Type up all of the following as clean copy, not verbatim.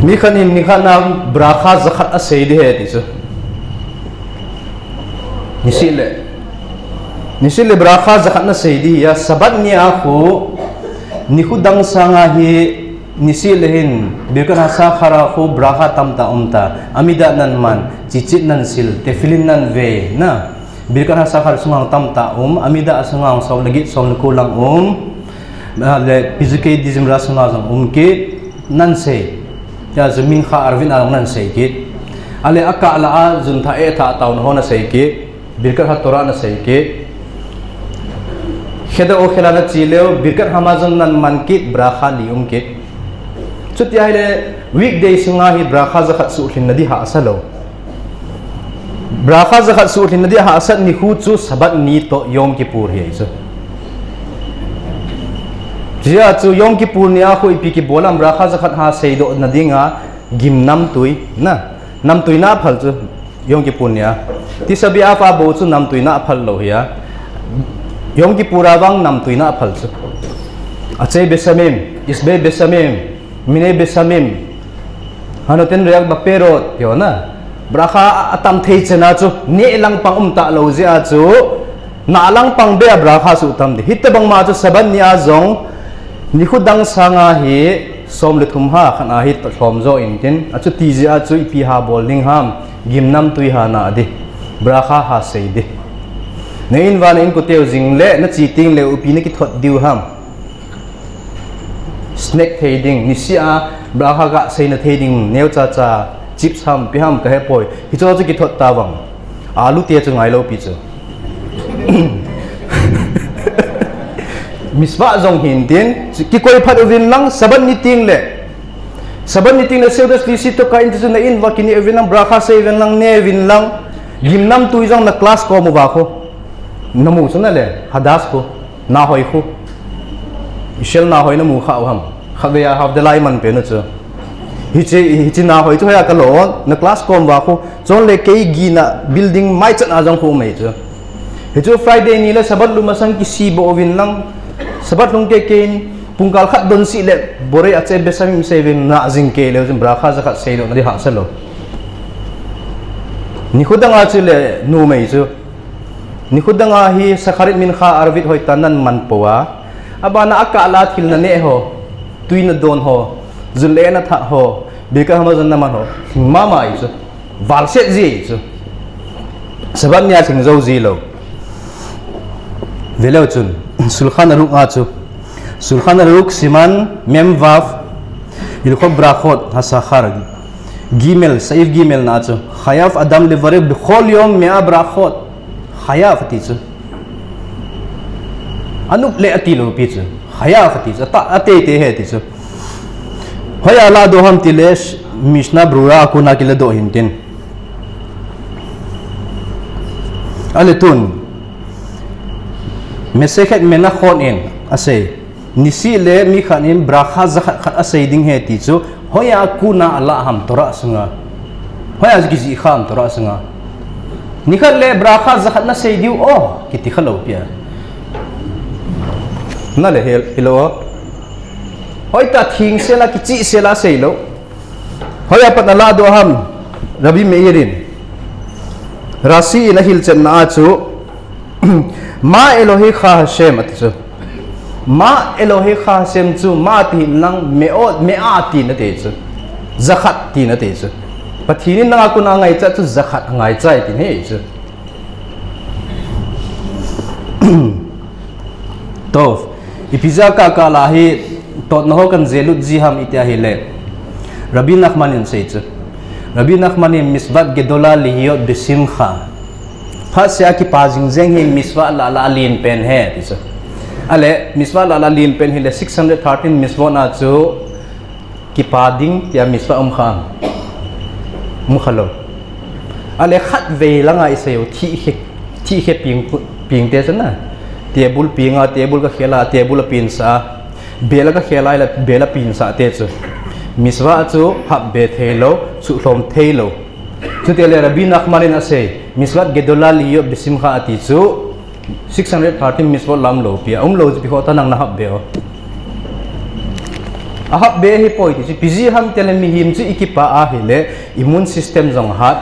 mi khanin ni khana brakha zakhat asei de he ti chu nisile brakha zakhat na sei di ya sabat ni aku ni khudang sanga hi nisile hin birkan asa khara khu brakha tamta umta amida nan man chichit nan sil tefilin nan ve na birkan asa khar sungang tamta amida asungang som lagi som kulang le pizike dizim rasanga jang ke nan sei ya zamin kha arvin ang nan sei ke ale aka ala jun tha e tha taun hona sei ke birkan ha tora na sei ke kheda o khela na chileo birkan hamazon nan mankit brakha lium ke chuti haile weekday sunga hi brakha zakhat su thin nadi ha asalo brakha zakhat su thin nadi ha asat ni khu chu sabat ni to yom kipur hi so jia chu yom kipur ni a khu ipi ki bolam brakha zakhat ha seido nadi nga gimnam tui na nam tui na phal chu yom kipur ni a ti sabi afa bo chu nam tui na phal lo hiya yom kipura bang nam tui na phal chu achei besamim isbe besamim mine besamim hanoten reak bapero yo na brakha atam thei chena chu ne lang pang umta lo zia chu na lang pang be brakha su tam de hit bang ma chu saban ni azong ni khudang sanga hi som le thum ha khana hi thom zo in tin achu ti zia chu ipi ha bowling ham gimnam tui ha na de brakha ha sei de nein van in ko teu jing le na chi ting le upi ne ki thot diu ham snack trading nisia brakha ga sei na trading neu cha cha chips ham pi ham ka he poi hi cho chu ki thot ta wang alu te chu ngai lo pi chu miswa zong hin tin ki koi phat win lang saban ni ting le seriously si to kain chu na in wa kini evin lang brakha sei ven lang ne win lang gimnam tu jong na class ko mo ba ko namu chuna le hadas ko na hoi ko ishel na hoi na mu kha ham khagya have the lai man pe na chu hi na hoi chu ya ka lo na class kom wa ko chon le ke gi na building mai chan a jong ko mai chu hi chu friday ni la sabat lu masang ki si bo win lang sabat lung ke ken pungkal khat don si le bore a che besam seven na jing ke le jum brakha zakhat sei lo na di ha salo ni khudanga chu le nu mai chu ni khudanga hi sakharit min kha arvit hoi tanan man powa abana akala thil na ne ho tuina don ho zule na tha ho bika hamazan na man ho mama isu valset ji isu sabab nya thing zo ji lo velo chun sulkhan ruk a chu sulkhan ruk siman mem vaf il kho brakhot hasakhar gimel saif gimel na chu khayaf adam levare bi khol yom mea brakhot khayaf ti chu anup le atilo pi chu khayaf ti chu ta ate te he ti chu hoya la do ham tilesh mishna brura kuna kile do hintin ale tun mesekhet mena khon en ase nisi le mi khanin brakha zakhat khat ase ding he ti chu hoya kuna ala ham tora sunga hoya gi kham tora sunga nikhal le brakha zakhat na sei diu oh kiti khalo pia na le hello hoi ta thing se la ki chi se la sei lo hoya pat la do ham rabi meirin rasi na hil chen na chu ma elohi kha hashem atchu ma elohi kha hashem chu ma ti lang meot meati na te chu zakhat ti na te chu pathini na ku na ngai cha chu zakhat ngai chai ti ne chu to ipiza ka ka la hi tot no kan zelut ji ham itia hi le rabi nakhmanin sei chu rabi nakhmanin misbat gedola lihiyot besimkha khasya ki pajing zeng hi miswa la la lin pen he ti chu ale miswa la la lin pen hi le 613 miswa na chu ki pading tia miswa kham mukhalo ale khat ve langa iseu thi he ping te chana table pinga table ka khela table pin sa bela ka khela la bela pin sa te chu miswa chu hab be thelo chu hlom thelo chu te le rabi nakhmanin ase miswat gedola liyo bisimkha ati chu 613 miswa lam lo pia lo bi ho tanang na hab be o ahap be hi poi ti piji ham tele mi him chi ikipa a hele immune system jong hat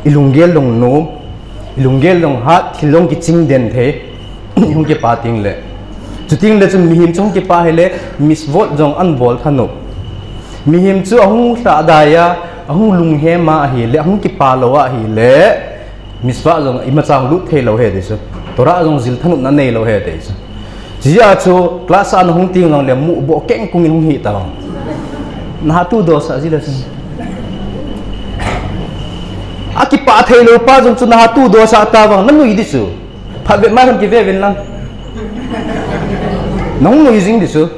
ilungel long no ilungel long hat thilong ki ching den the hung ke pating le chuting le chu mi him chung ki pa hele misvot jong an bol thanu mi him chu ahung ta daya ahung lung he ma hi le ahung ki pa lowa hi le miswa jong ima chang lu the lo he de so tora jong zil thanu na nei lo he de so jia chu class an hung ting long le mu bo keng kung hung hi ta long na tu do sa ji le sun aki pa thei lo pa jong chu na tu do sa ta wang na nui di su pha ve ma ham ki ve ven lang nong nui jing di su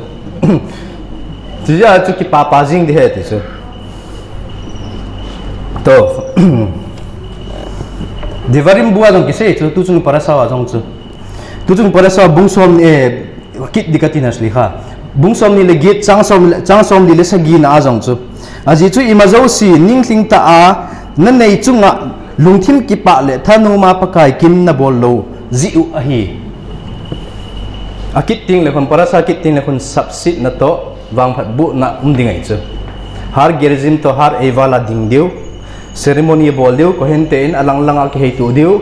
jia chu ki pa jing de he de su to Divarim buat dong kisah itu tu cuma para sawah dong tu cuma para sawah bungsom kit dikatin asli ha bungsom ni legit cangsom di lesagi na azong tu aji tu imazau si ningling ta a nanei cunga lungthim kipa le thanu ma pakai kim na bollo ziu ahi akit ting le kon para sa kit ting le kon subsit na to wang phat bu na umdingai chu har gerizim to har evala ding deu ceremony bol deu ko hente in alang langa ke heitu deu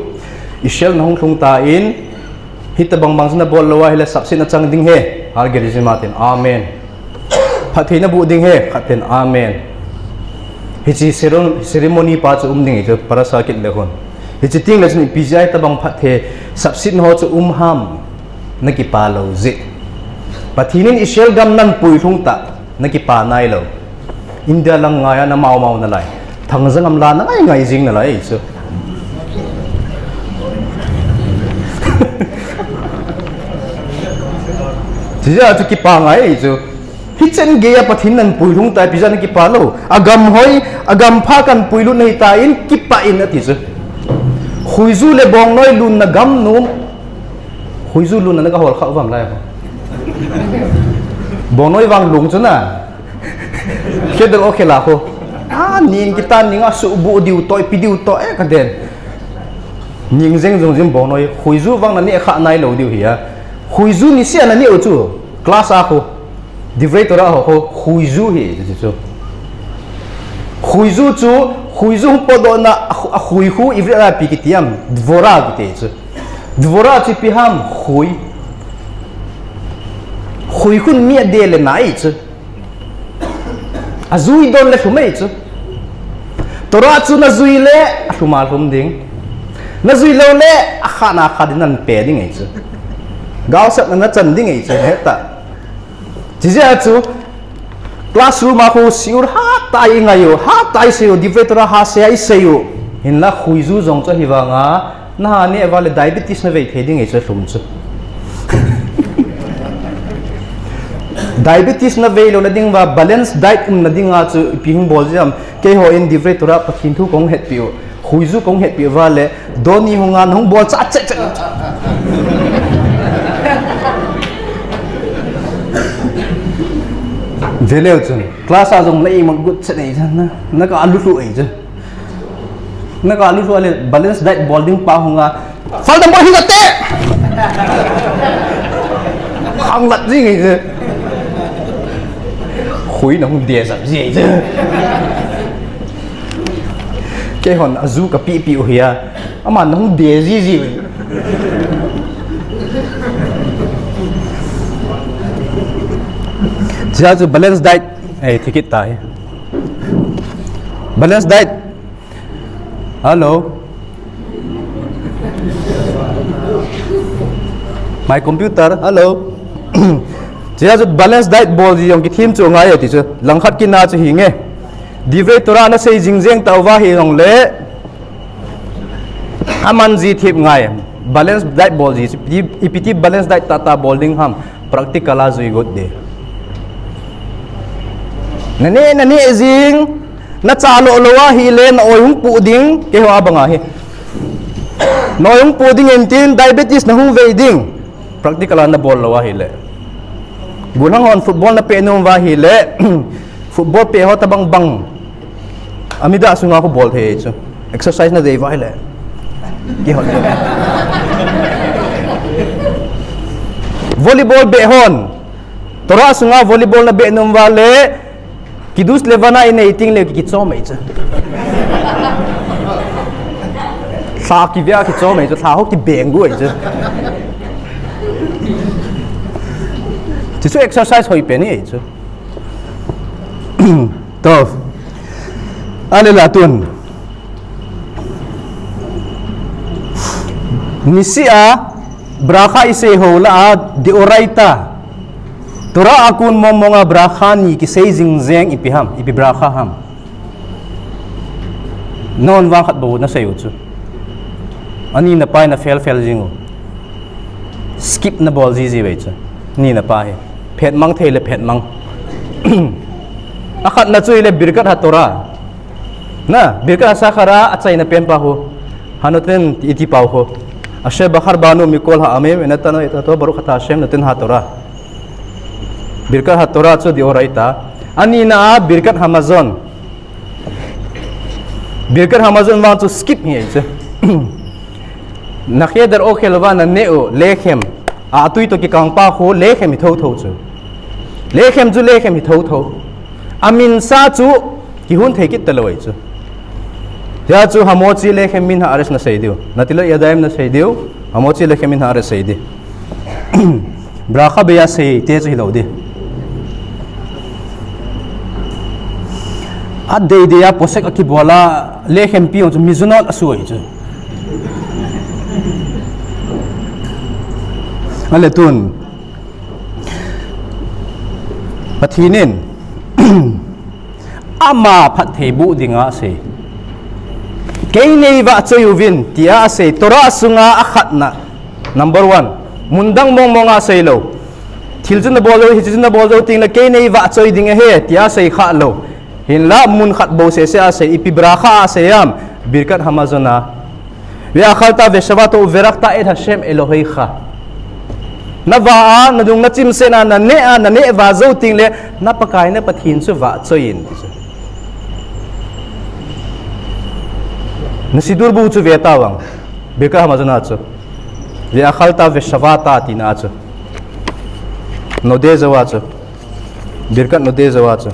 ishel na hung thung ta in hitabang bang na bol lawa hila sapsin na chang ding he har gerizim matin amen phathina bu ding he khaten amen hichi ceremony pa chu umding itu para sakit lekhon hichi ting le chni pijai tabang phathe sapsin ho chu ham naki palo zi pathinin ishel gam nan pui thung ta naki pa nai lo india lang ngaya na mau na lai thằng dân âm lan nó ngay riêng là lấy chứ chỉ là cho kịp pa ngay chứ hít chân ghê bắt hin năn pui lung tai pizza nó kịp pa lo agam pha kan pui lu này ta in kịp pa in ati chứ hui du le bong nói lun na gam num hui du lun na cái hol khao vang lại bong nói vang lung chứ na khi được ok là cô ning kita ning asu bu diu toy pidiu to ka den ning jeng jong jim bo noi khuizu wang na ni kha nai lo diu hia khuizu ni sia na ni o chu class a ko divider a ho khuizu hi chu khuizu chu khuizu podo na khui khu ivra pikitiam dvora gite chu dvora chi piham khui khun mi de le nai chu azui don le thumei chu tora chu na zui le thumal hum ding na zui lo le khana khadin nan pe ding ei chu gaw sat na chan ding ei chu heta jija chu classroom a ko siur ha tai ngayo ha tai seo divetora ha se ai seo hin la khuizu jong chu hiwanga na ne vale diabetes na vei theding ei chu thum chu diabetes na vei lo na ding wa balance diet na ding a chu ping bol jam ke ho in divetora pathin thu kong het piu khuizu kong het piu wale doni hungan hung bol cha cha veleu chun class a jong lei mang gut chane jan na ka alu lu ei je na ka alu lu ale balance diet bowling pa hunga fal dam bo hi te ang lat ji ngai je khui nó không đè sập gì chứ cái hòn azu cả pi pi hia mà nó không đè gì giờ cho balance diet ấy thì cái tai balance diet hello my computer hello chỉ là balance diet bol gì ông cái team chỗ ngay thì chứ lăng khát kinh na cho hi nghe divetora nó xây dinh dinh tàu va hi ông lệ aman gì thiệp ngay balance diet bol gì ipt balance diet tata bowling ham practical a zui god de nani zing na cha lo lowa hi le na oi hung pu ding ke ho abanga hi noi hung pu ding entin diabetes na hung ve ding practical na bol lowa hi le bulang hon football na penum wa hi le football pe ho tabang bang amida sunga ko ball the chu exercise na dei wa hi le ki hon volleyball be hon tora sunga volleyball na be num wale kidus levana in eating le ki cho mai cha sa ki via ki cho mai cha sa ho ki beng gu ai cha chu exercise hoi pe ni ai cha to ale la tun nisia brakha ise hola di oraita tora akun momonga brakha ni ki seizing zeng ipiham ipi brakha ham non wa khat bo na sayo chu ani na pai na fail jingo skip na ball ji wei chu ni na pai phet mang thele phet mang akhat na chui le birkat hatora na birkat sakhara achai na pen pa ho hanoten iti pau ho ashe bakhar banu mikol ha ame menatano eta to baru kata shem natin hatora birkat hatora chu di oraita ani na birkat hamazon want to skip here chu nakhe dar o khelwa na neo lekhem a tui to ki kang pa ho lekhem hi tho chu lekhem hi tho amin sa chu ki hun thekit taloi chu ya chu hamochi lekhem min ha ares na seidiu natilo yadaim na seidiu hamochi lekhem min ha ares seidi brakha beya sei te chu hilodi adde de ya posek akibola lekhem pion chu mizunal asuai chu ale tun pathinin ama phathebu dinga se keinei wa choyuvin tia se tora sunga akhatna number 1 mundang monga seilo thilchuna bolo hijuna bolo tingla keinei wa choy dinga he tia se kha lo hinla mun khat bo se se ipi brakha se yam birkat hamazona we akhalta veshawato verakta et hashem elohei kha na va na dung na chim se na ne va zo ting le na pakai na pathin su va choin na sidur bu chu veta wang birkat hamazona chu we akhalta veshawata tina chu no de zawa chu birkat no de zawa chu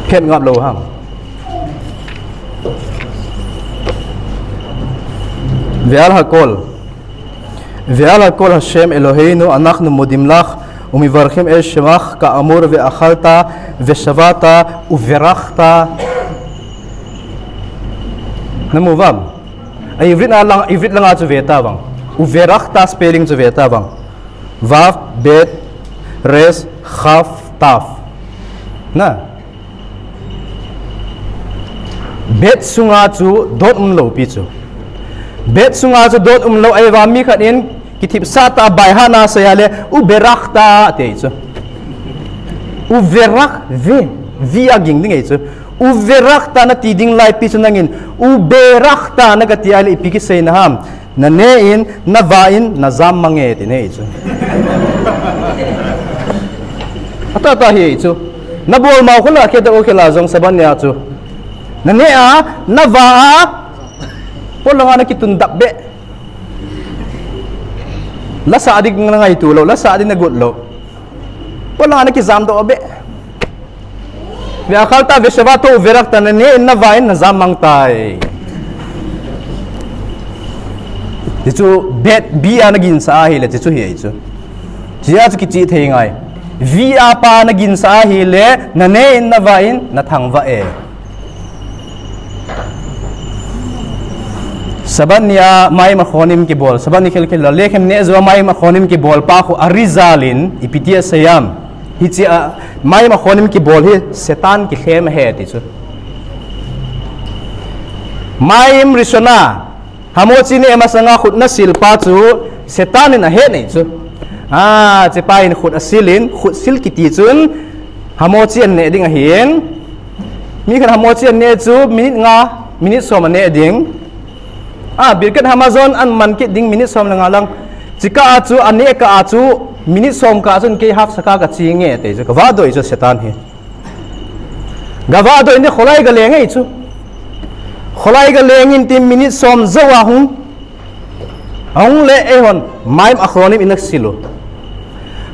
phet ngap lo ham ve'al hakol Hashem Eloheinu anachnu modimlach umivarchim el shemach ka'amur ve'achalta ve'shavata uverachta namuvab ay ivrit lang achu veta bang uverachta spelling chu veta bang vav bet res chaf taf na bet sunga chu dot lo pi chu bet sunga chu dot lo ai wa mi khanin kitip sata bai hana sayale uberakta te chu uverak vi aging ding chu uverakta na tiding lai pi chu nangin uberakta na gatiale ipiki sei na ham na nein na vain na zam mange ti ne chu ata hi chu na bol mau khula ke da o khela jong saban ya chu na ne a na va polanga na kitundak be la saadig nga ngai tulo la saadi na gutlo polanga na ki zam do be we akhalta veshawato verakta na ne na va na zamang tai tichu bet bi anagin sa hi le tichu hi chu chia chu ki chi theingai vi apa nagin sa hi le na ne na va na thangwa e sabanya mai makhonim ki bol sabani khel khel lekhem ne zo mai makhonim ki bol pa khu arizalin ipitia sayam hichi mai makhonim ki bol hi setan ki khem he ti chu maim rishona hamochi ne masanga khutna silpa chu setan na he nei chu che pain khut asilin khut sil ki ti chun hamochi an ne ding a hian mi khan hamochi an ne chu minute som an ne ding birkat hamazon an man ki ding minute som langa lang chika achu ane ka achu minute som ka chun ke half saka ka chinge te chu wa doi chu setan he gawa doi ne kholai ga lenge chu kholai ga lengin tim minute som zawa hung le ehon maim acronym inaksilo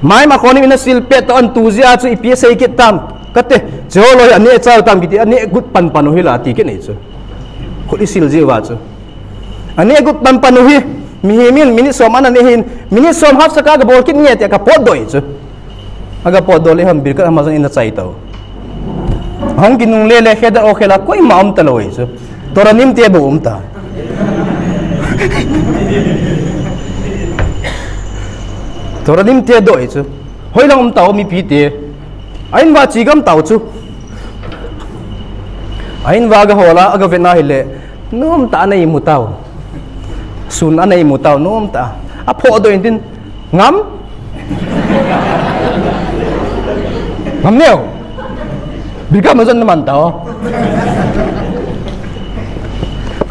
maim acronym inasil pe to an tuzia chu ipsa ke tam kate jolo ani chal tam kiti ani gut pan panu hila ti ke nei chu kholi sil je wa chu ani gut pan panu hi mi min minute som an ani hin minute som haf saka ga bol kit nge te ka pod doi chu aga pod dole ham bir ka amazon ina chai taw hang kinung le le kheda o khela koi maam taloi chu toranim te bo umta toranim te doi chu hoilang taw mi pi te ain wa chigam taw chu ain wa ga hola aga vena hile nom ta nei mutaw sun anei mutaw nom ta a pho do tin ngam ngam neo bika mazon naman taw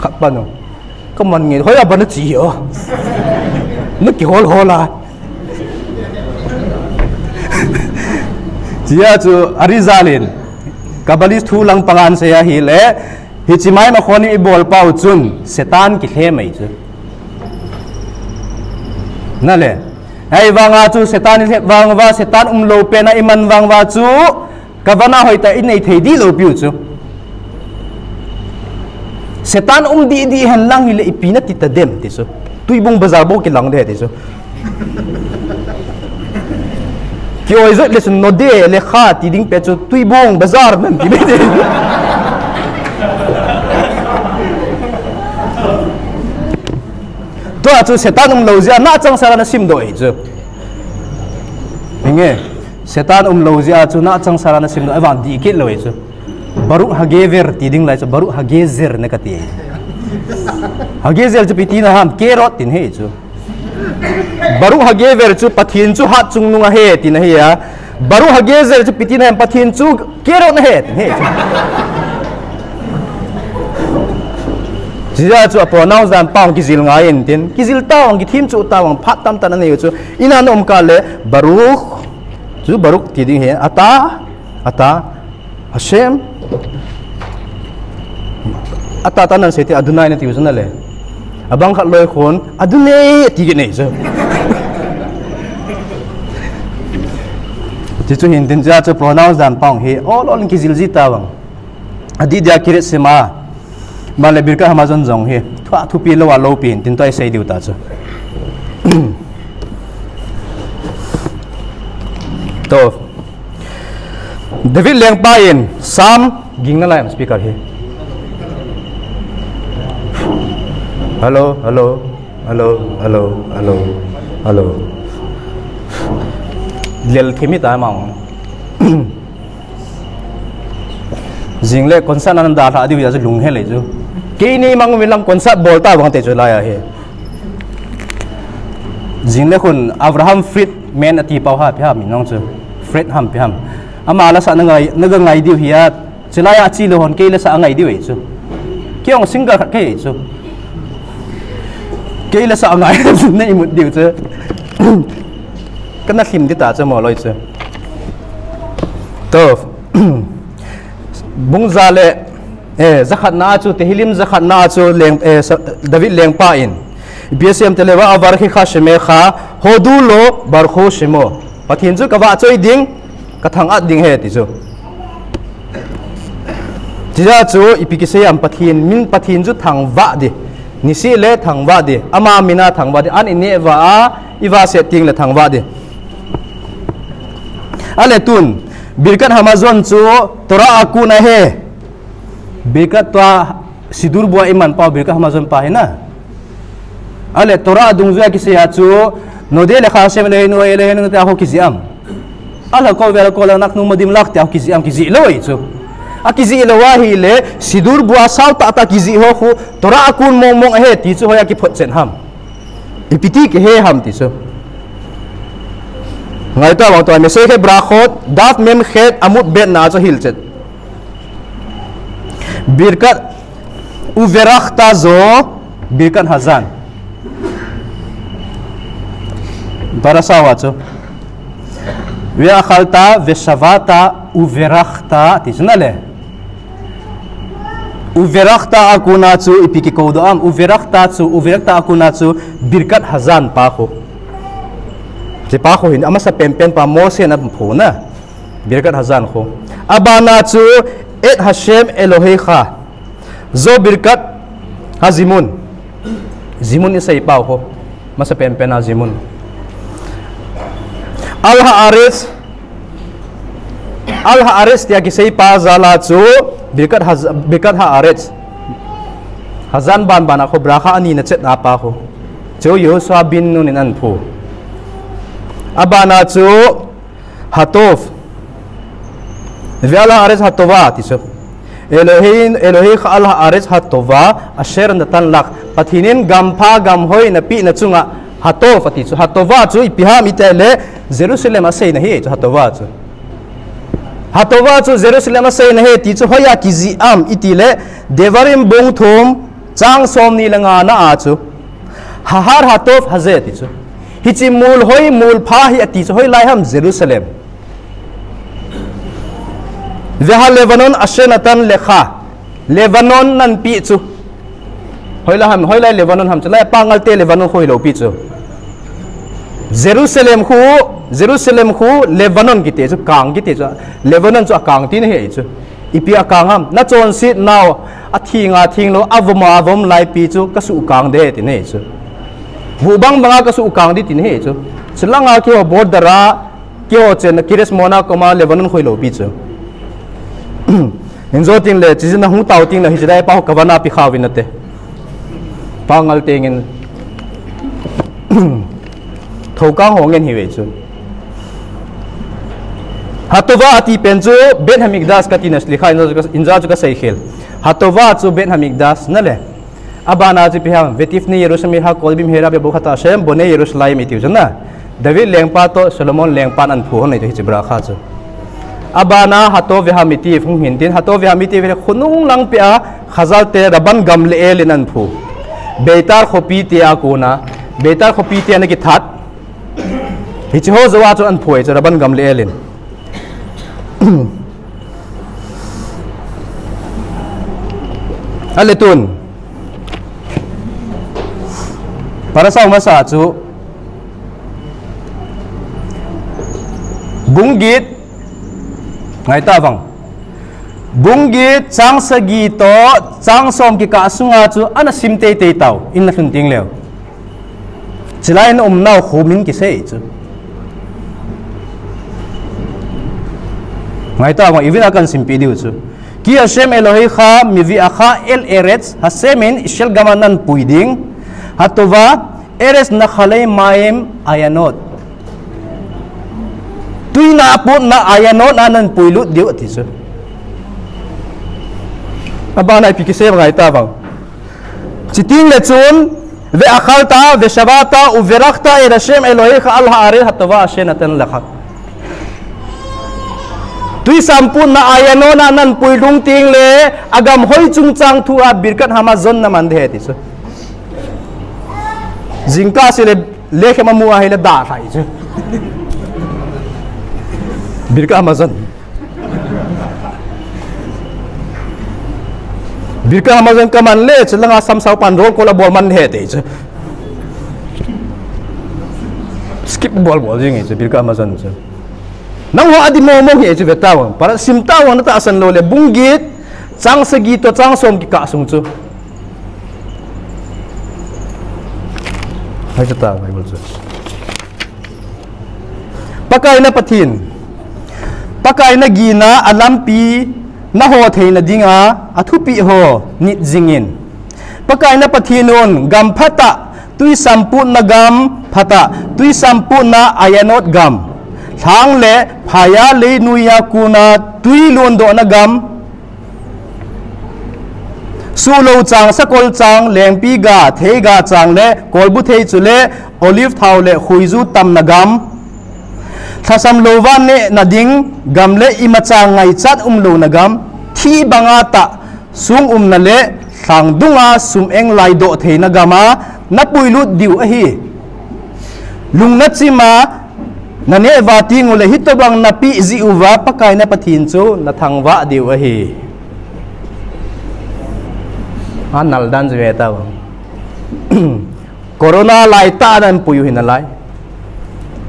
kapano kaman nge hoya bana chi yo nó kiểu hola chia chu arizalin kabalis thu lang pangan se ya hi le hi chimai ma khoni i bol pau chun setan ki the mai chu na le ai wanga chu setan he wangwa setan lo pe na iman wangwa chu kavana hoita in nei thei di lo piu chu setan di di han lang hi le ipina ti ta dem ti chu tuibong bazar bo ki lang de ti chu kyo izot le sun no de le kha ti ding pe chu tuibong bazar nam ti be de to a chu setan lo zia na chang sara na sim do e chu nge setan lo zia chu na chang sara na sim do awan di ke lo e chu baru hagever ti ding lai chu baru hagezer ne ka ti hagezer chu piti na ham kerot tin he chu baru hagever chu pathin chu hat chung nunga he tin he ya baru hagezer chu piti na ham pathin chu kerot na he tin he Jia chu pronounce dan pang kizil ngain tin kizil tawang ki thim chu tawang phat tam tan ne chu ina nom ka le baruch chu baruch ti ding he ata Hashem ata tanan se ti adunai ne ti usna le abang khat loi khon adune ti ge nei chu ti chu hin tin ja chu pronounce dan pang he all kizil ji tawang adi dia kiret sema Bale birka Amazon zong he thua thu pi lo wa lo pin tin toi sei diu ta chu to David leng pa in sam ging na lai speaker he hello lel thimi ta maung jingle konsa nan da tha diu ya chu lung he le chu ke ni mang wilang konsa bol ta bang te chu la ya he jingle khun Abraham Fried men ati pau ha phya mi nong chu Fried ham pham ama la sa na ngai diu hiya chila ya chi lo hon ke la sa ngai diu e chu kyong single khat ke chu ke la sa ngai nei mut diu chu kana him di ta chu mo loi chu to bung zale zakhat na chu tehilim zakhat na chu leng David leng pa in BSM telewa avar khi kha sheme kha hodulo barkho shemo pathin chu kawa choi ding kathang at ding he ti chu tija chu ipikise am pathin min pathin chu thangwa di nisi le thangwa di ama mina thangwa di an ine wa iwa setting le thangwa di ale tun birkat Amazon chu tora aku na he birkat to sidur bua iman pa birkat Amazon pa he na ale tora dung zua ki se ya chu no de le kha sem le no ele no ta ho ki siam ala ko vela ko la nak nu modim lak ta ki siam ki zi loi chu a ki zi lo wa hi le sidur bua sau ta ta ki zi ho khu tora akun mong mong he ti chu ho ya ki phot chen ham ipiti ke he ham ti chu ngai to wang to me se ke brakhot daf mem khet amut bet na cho hil chet birkat uverakhta zo birkat hazan barasawa cho we akhalta ve shavata uverakhta ti sunale uverakta akuna chu ipiki kodo am uverakta akuna chu birkat hazan pa ko je pa ko hin ama sa pempen pa mose na pho na birkat hazan ko abana chu et hashem elohekha zo birkat hazimun zimun isai pa ko masa pempen hazimun al haaretz tiya kisai pa zala chu birkat haaretz hazan ban ako braka ani na chet apa ko chu Yosua bin Nun in anpo abana chu hatov viala haaretz hatova tiso Elohei al haaretz hatova asher natan lak pathinin gampa gamhoi na pi na chunga hatov ati chu hatova chu ipiham itele Jerusalem asay na hi chu hatova chu Jerusalem asay na hi ti chu hoya kizi am itile devarim bong thum chang som ni langa na a chu hahar hatov haze ti chu hichi mul hoi mul pha hi ati chu hoi lai ham Jerusalem veha Lebanon ashenatan lekha Lebanon nan pi chu hoi lai Lebanon ham chu lai pangal te Lebanon hoi lo pi chu Jerusalem khu Lebanon ki te chu kang ki te chu Lebanon chu kang tin he chu ipi akang ham na chon sit now a thing lo avom lai pi chu ka su kang de ti ne chu bu bang banga ka su kang di tin he chu chilanga ki bordera ki o chen kires mona koma Lebanon khoi lo pi chu enzo tin le chi na hu tau ting na hi dai pa ka bana pi khawin na te pangal tengin thâu kang hong en hi ve chu hatova ati penju bet hamigdas katinas likha inja chu ka sei khel hatova chu bet hamigdas na le abana chi piham vetifni Jerusalem ha kolbim hera be bukhata shem bone Jerusalem itiu jana David lengpa to Solomon lengpan an phu nei to hi bra kha chu abana hatove hamiti phung hintin hatove hamiti ve khunung lang pia khazal te raban gamle elin an phu beitar khopi te akuna beitar khopi te na ki that hichi ho zawa chu an phuai chu raban gamle elin aletun para sa umasa chu bunggit ngai ta bang bunggit chang sagi to chang som ki ka sunga chu ana simte te taw in na thun ting leo chilain nau khomin ki sei chu ngai ta bang ivin akan simpi diu chu ki Hashem Elohei kha mivi akha el eretz hasemin ishel gamanan puiding hatova eres nakhalei maem ayanot tuina apun na ayanot anan puilut diu atisu abana ipikise ngai ta bang chiting le chun ve akhalta ve shabata u verakta el Hashem Elohei kha al ha'aril hatova ashenatan lakha tui sampun na ayano na nan puilung ting le agam hoi chung chang thu a birkat hama zon na man the ti so jingka se le khema mu a hele da thai chu birkat hama zon kaman le chlanga sam sau pan ro ko la bol man he te chu skip bol jing chu birkat hama zon chu nang ho adi mo he chu betawang para simtawang na ta asan lo le bunggit chang sagi to chang som ki ka sung chu hai ta bible chu pakai na pathin pakai na gina alampi na ho theina dinga athupi ho nit jingin pakai na pathinon gam phata tui sampun na gam phata tui sampun na ayanot gam thang le phaya le nuya kuna tui lon do na gam sulo chang sakol chang lengpi ga theiga chang le kolbu thei chule olive thau le khuizu tam na gam thasam lowan ne nading gam le imacha ngai chat lo na gam thi banga ta sung na le thang dunga sum eng lai do thei na gama na puilu diu a hi lungna chima na ne vati ngule hitobang na pi zi uwa pakai na pathin chu na thangwa diu a hi naldan je ta corona lai ta dan puyu hin lai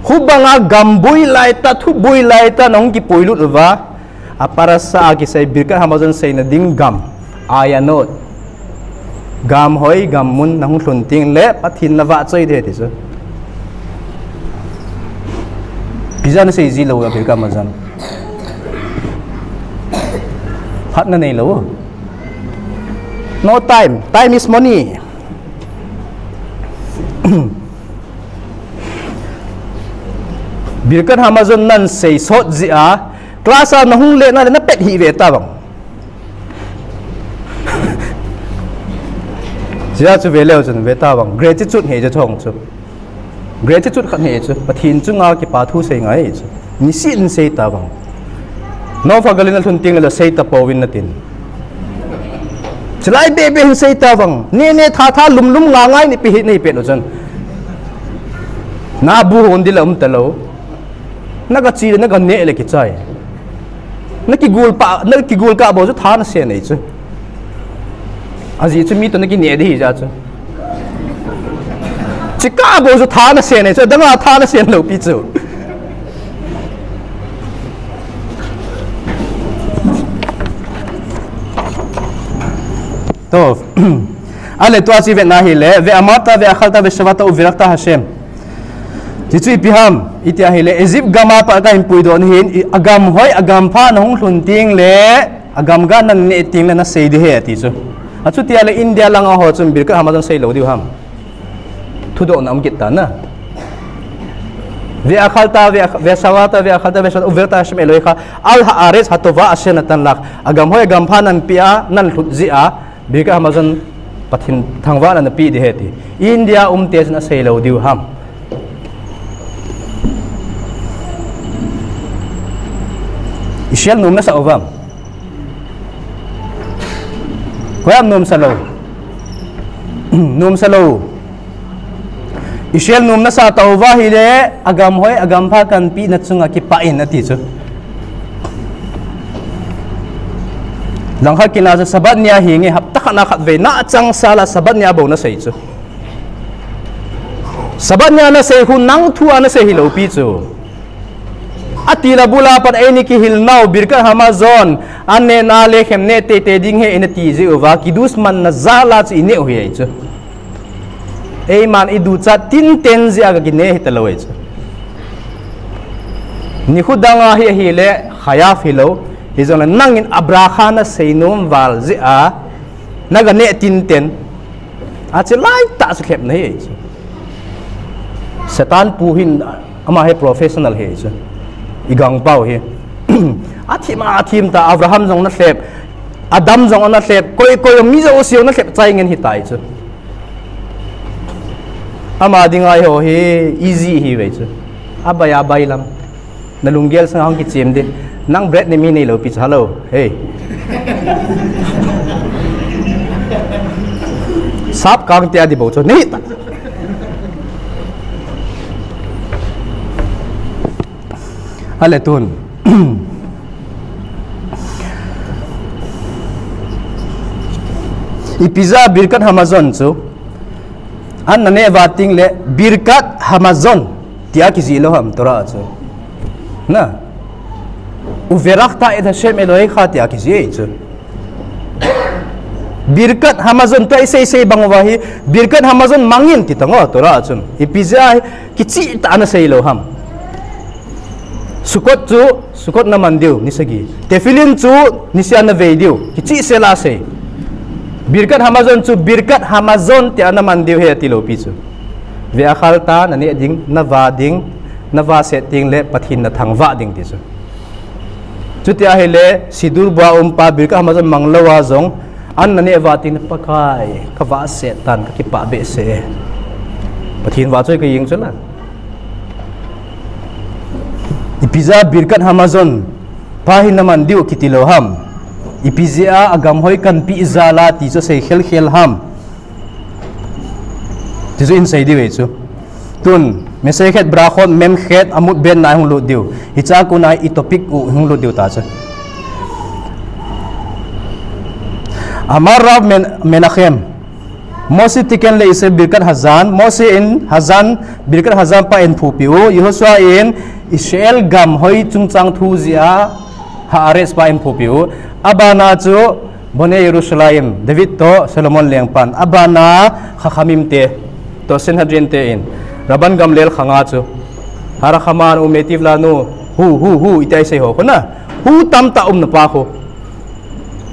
hubanga gambui lai ta thubui lai ta nong ki poilu wa apara sa ki sai birkat hamazon sei na ding gam ayanot gam hoi gam mun nang hlun ting le pathin na wa choi de ti so bizan sei ji lo ga birkat mazan hat na nei lo no time is money birkat hamazon nan sei sot ji a class a nahung le na pet hi ve ta bang sia chu ve leo chun ve ta bang gratitude he je thong chu gratitude khan he chu pathin chu nga ki pa thu sei ngai chu ni sin sei ta bang no fa galin thun ting la sei ta powin na tin chlai be be sei ta bang ne tha lum nga ngai ni pi hi nei pe no chan na bu hon dil ta lo na ga chi na ga ne le ki chai na ki gul ka bo chu tha na se nei chu aji chu mi to na ki ne de hi ja chu chi ka bo chu tha na se nei chu da ma tha na se lo pi chu to ale to achi ve na hi le ve amata ve akhalta ve shavata u virakta hashem Jitu ipiham itia hele ezip gama pa ka impui don hin agam hoi agam pha na hung hlun ting le agam ga nan ne ting le na sei de he ti chu achu tia le india lang a ho chum bir ka hamadan sei lo diu ham thu do nam kit ta na ve akhalta ve sawata ve akhalta ve uverta hashem eloi kha al ha ares hatova ashen tan lak agam hoi agam pha nan pia nan hlut ji a bir ka hamadan pathin thangwa na pi de he ti india te na sei lo diu ham Ishel num na sa ovam koyam num sa lo Ishel num na sa tawwa hi le agam hoi agam pha kan pi na chunga ki pa in ati chu langha kina sa sabat nia hi nge hap tak na khat ve na chang sala sabat nia bo na sei chu sabat nia na sei hu nang thu ana sei hi lo pi chu atila bula pat aini ki hilnau birka hamazon anne na lekhem ne te ding he inati je uwa kidus man na zala chi ne hu ye chu ei man idu cha tin ten je aga ki ne hitaloi chu ni khudanga hi le khaya philo hizon nangin abrakha na seinom wal je a naga ne tin ten a che lai ta su khep nei chu satan puhin ama he professional he chu igang pau hi athim ta abraham jong na hlep adam jong na hlep koi mi zo siu na hlep chai ngen hi tai chu ama dingai ho hi easy hi ve chu abaya bailam na lunggel sang hang ki chem de nang bread ne mi nei lo pi hello hey sap kang tia di bo chu nei ta ale tun ipiza birkat hamazon chu an nane wating le birkat hamazon tia ki zilo ham tora chu na uverakta ed hashem eloi kha tia ki zi chu birkat hamazon to sei bangwahi birkat hamazon mangin ti tango tora chun ipiza ki chi ta na sei lo ham sukot na mandiu nisagi tefilin chu nisya na veidiu kichi sela se birkat hamazon ti ana mandiu he ti lo pi chu ve akhalta na ne ding na va setting le pathin na thangwa ding ti chu chutia hele sidur ba pa birkat hamazon manglawa zong an na ne wating na pakai kawa setan ka ki pa be se pathin wa choi ka ying chu na ipiza birkat hamazon pahin naman diu kitiloham ipizia agam hoi kan pi zala ti so sei khel ham ti zo in sei diu chu tun mesai khet brakhon mem khet amut ben na hung lo diu hicha ku na i topic u hung lo diu ta cha Amar Menachem Mosi tiken le ise Birkat Hazan Mosi in Hazan Birkat Hazan pa in Pupiu Yehoshua in Israel gam hoi chung chang thu zia Haaretz pa in Pupiu Abana chu Bone Jerusalem David to Solomon lengpan Abana Chachamim te to Sanhedrin te in Rabban Gamliel khanga chu Hara khaman umetiv lanu hu itai sei ho na hu tam ta na pa ko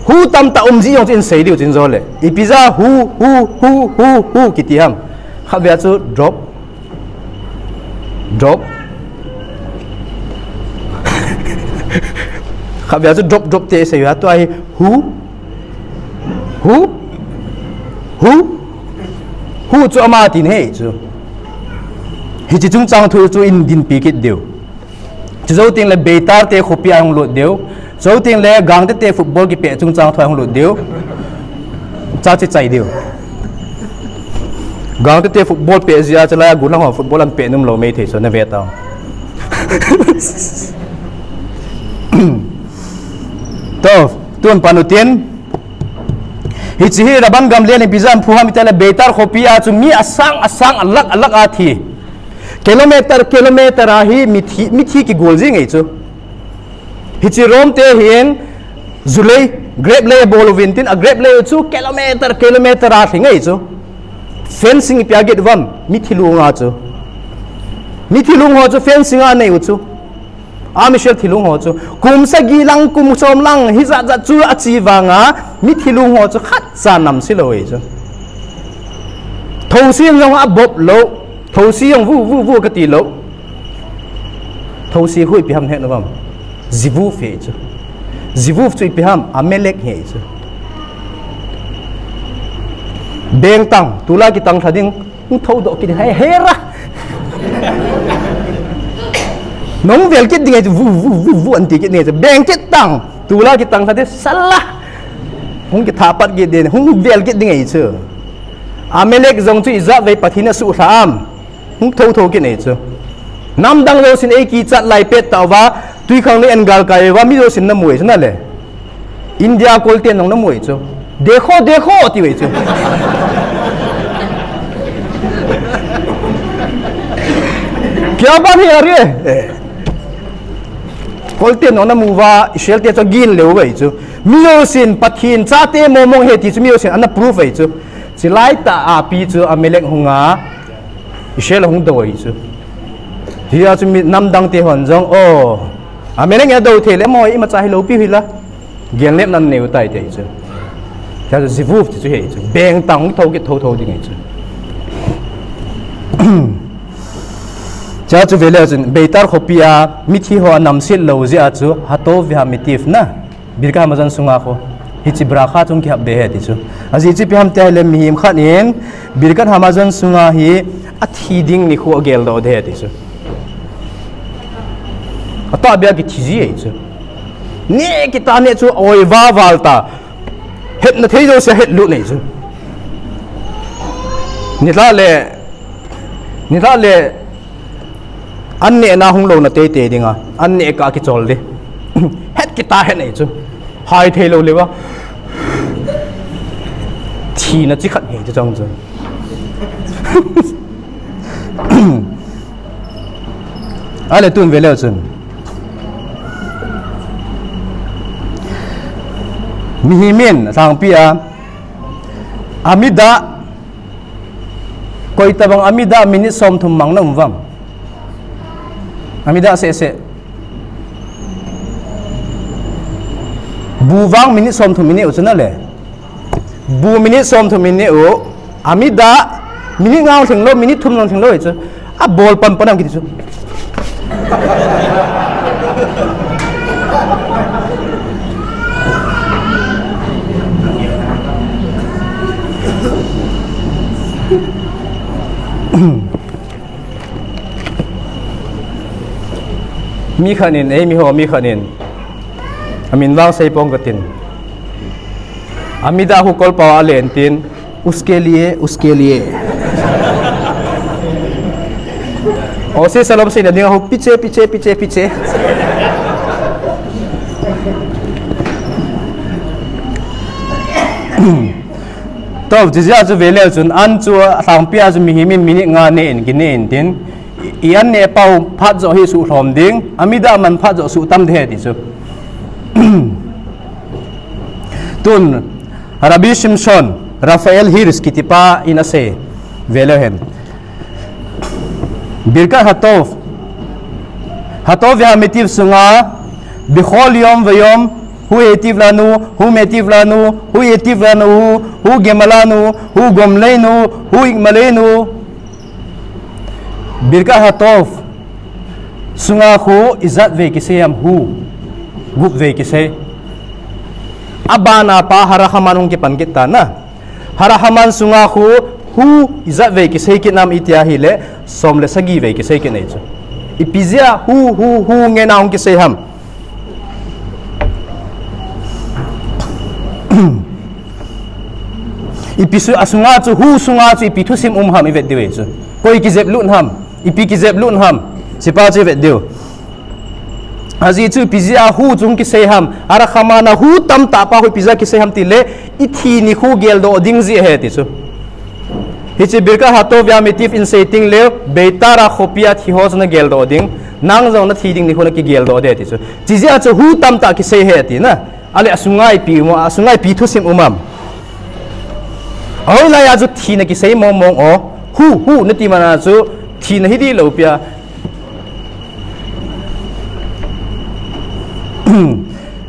hu tam ta ji yong chin sei diu chin zo le ipiza hu kitiam khabya chu drop khabya chu drop te sei ya to ai hu chu ama tin he chu hi chi chung chang thu chu in din pi kit deu zo ting le beitar te khopi ang lo deu zo ting le gang te football ki pe chung chang thoi ang lo deu cha chi chai deu gang te football pe zia chala gulang ho football an pe num lo me the so na ve ta to tuan panutin hi chi hi Rabban Gamliel ni bizam phuham itala beitar khopi a chu mi asang alak a thi kilometer ahi mithi ki golji ngai chu hichi rom te hin zulei grape lay bolovintin a grape lay chu kilometer a ngai chu fencing pya get vam mithi lunga chu mithi lung ho chu fencing a nei chu a mishel thilung ho chu kum sa gilang kum som lang hi za chu achi wanga mithi lung ho chu khat sa nam siloi chu thosin long a bob lo thâu si ông vu cái tỷ lỗ thâu si hui biham hết nó không zivu phê chứ zivu chui biham amelek hết chứ beng tang tula ki tang thading thâu độ ki hay hera nong vel ki dingai vu anti ki ne beng ki tang tula ki tang thading salah hung ki thapat ki den hung vel ki dingai chứ amelek zong chui za ve pathina su tham hung thâu cái này chứ nam đang lo xin ai kỳ chặt lại pet tàu và tuy không nên gal cái và mi lo xin năm muối chứ nè India call tiền nông năm muối chứ dekho thì vậy chứ क्या बात है यार ये call tiền nông năm muối và Israel tiền cho gin liu vậy chứ mi lo xin pathin cha te mong hết thì mi lo xin anh proof vậy chứ chỉ lại ta api chứ Amalek hunga Israel hung doi chu thì a chu mi nam dang te hon jong o a me nge do the le moi ima cha hi lo pi hi la gen lep nan neu tai te chu ta chu zivu chu he chu beng tang thau ki thau ding chu cha chu vele chu beitar khopia mi thi ho nam sil lo zia chu hato via mitif na birka mazan sunga kho hi chi brakha chung ki hab be he ti chu aji chi pi ham te le mi him khan in birkan hamazan sunga hi athi ding ni khu gel do de ti chu ata bia ki thiji e chu ne ki ta ne chu oi wa walta het na thei do se het lu nei chu ni la le an ne na hung lo na te te dinga an ne ka ki chol de het ki ta he nei chu hai thei lo le wa thi na chi khat he chu chang chu ale tun vele chun mihimin sang pia amida koi tabang amida minit som thum mang nam wam amida se buwang minit som thum minit uchuna le bu minit som thum minit u amida minit ngao thing lo minit thum long thing lo chu a bol pan panam ki chu mi khanin ei mi ho mi khanin amin wang sei pong gatin amida hu kol pawa len tin उसके लिए और से सलाम से नदियाँ हो पीछे tov jizia chu vele chun an chu thang pia chu mi himin mini nga ne in gine in tin ian ne pau phat zo hi su hlom ding amida man phat zo su tam the ti chu tun Rabbi Shimshon Rafael Hirs kitipa inase vele hen birka hatov ya metiv sunga bikhol yom vayom hu etiv lanu hu metiv lanu hu etiv lanu hu gemalanu hu gomleinu hu igmalenu birka hatov sunga khu izat ve kiseyam hu gup ve kisey abana pa harahamanung ki pankita na harahaman sunga khu hu izat ve kisey ki nam itia hile somle sagi ve kisey ki nei chu ipizia hu nge naung kisey ham ipisu asunga chu hu sunga chu ipitu sim ham ivet dewe chu koi ki zep lun ham ipi ki zep lun ham sipa chu vet dew azi chu pizia hu chung ki sei ham ara khamana hu tam ta pa hu pizia ki sei ham ti le ithi ni khu gel do ding zi he ti chu hichi birka hato vya metif in setting le beitara khopia thi hos na gel do ding nang zo na thi ding ni khona ki gel do de ti chu chizia chu hu tam ta ki sei he ti na ale asungai pi mo asungai pi thu sim umam oi la ya chu thi na ki sei mong o hu na ti mana chu thi na hi di lo pia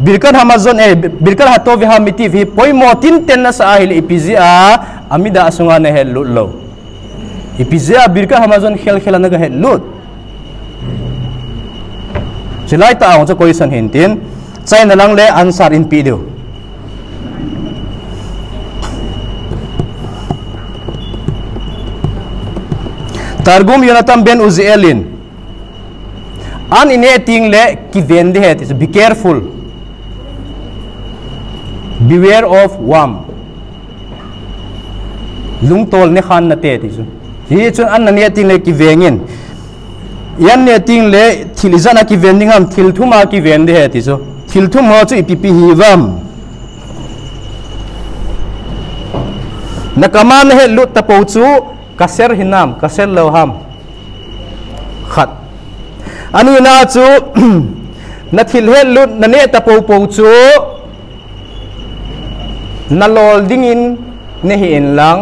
birkan hamazon birkan hato vi hamiti vi poi motin ten na sa ahil ipizia amida asunga na hel lo ipizia birkan hamazon khel na ga hel lut silai ta ang cha question hintin chai na lang le answer in video Targum Yonatan ben Uzielin an ineting le ki vende het is be careful beware of worm lung tol ne khan na te ti chu hi chun an ne ting le ki vengin yan ne ting le thilizana ki vending am thil thuma ki vende het ti chu thil thum ho chu ipipi hiwam nakaman he lut ta po chu kaser hinam kaser loham khat ani na chu na thil he lut na ne ta po chu na lol dingin ne hi in lang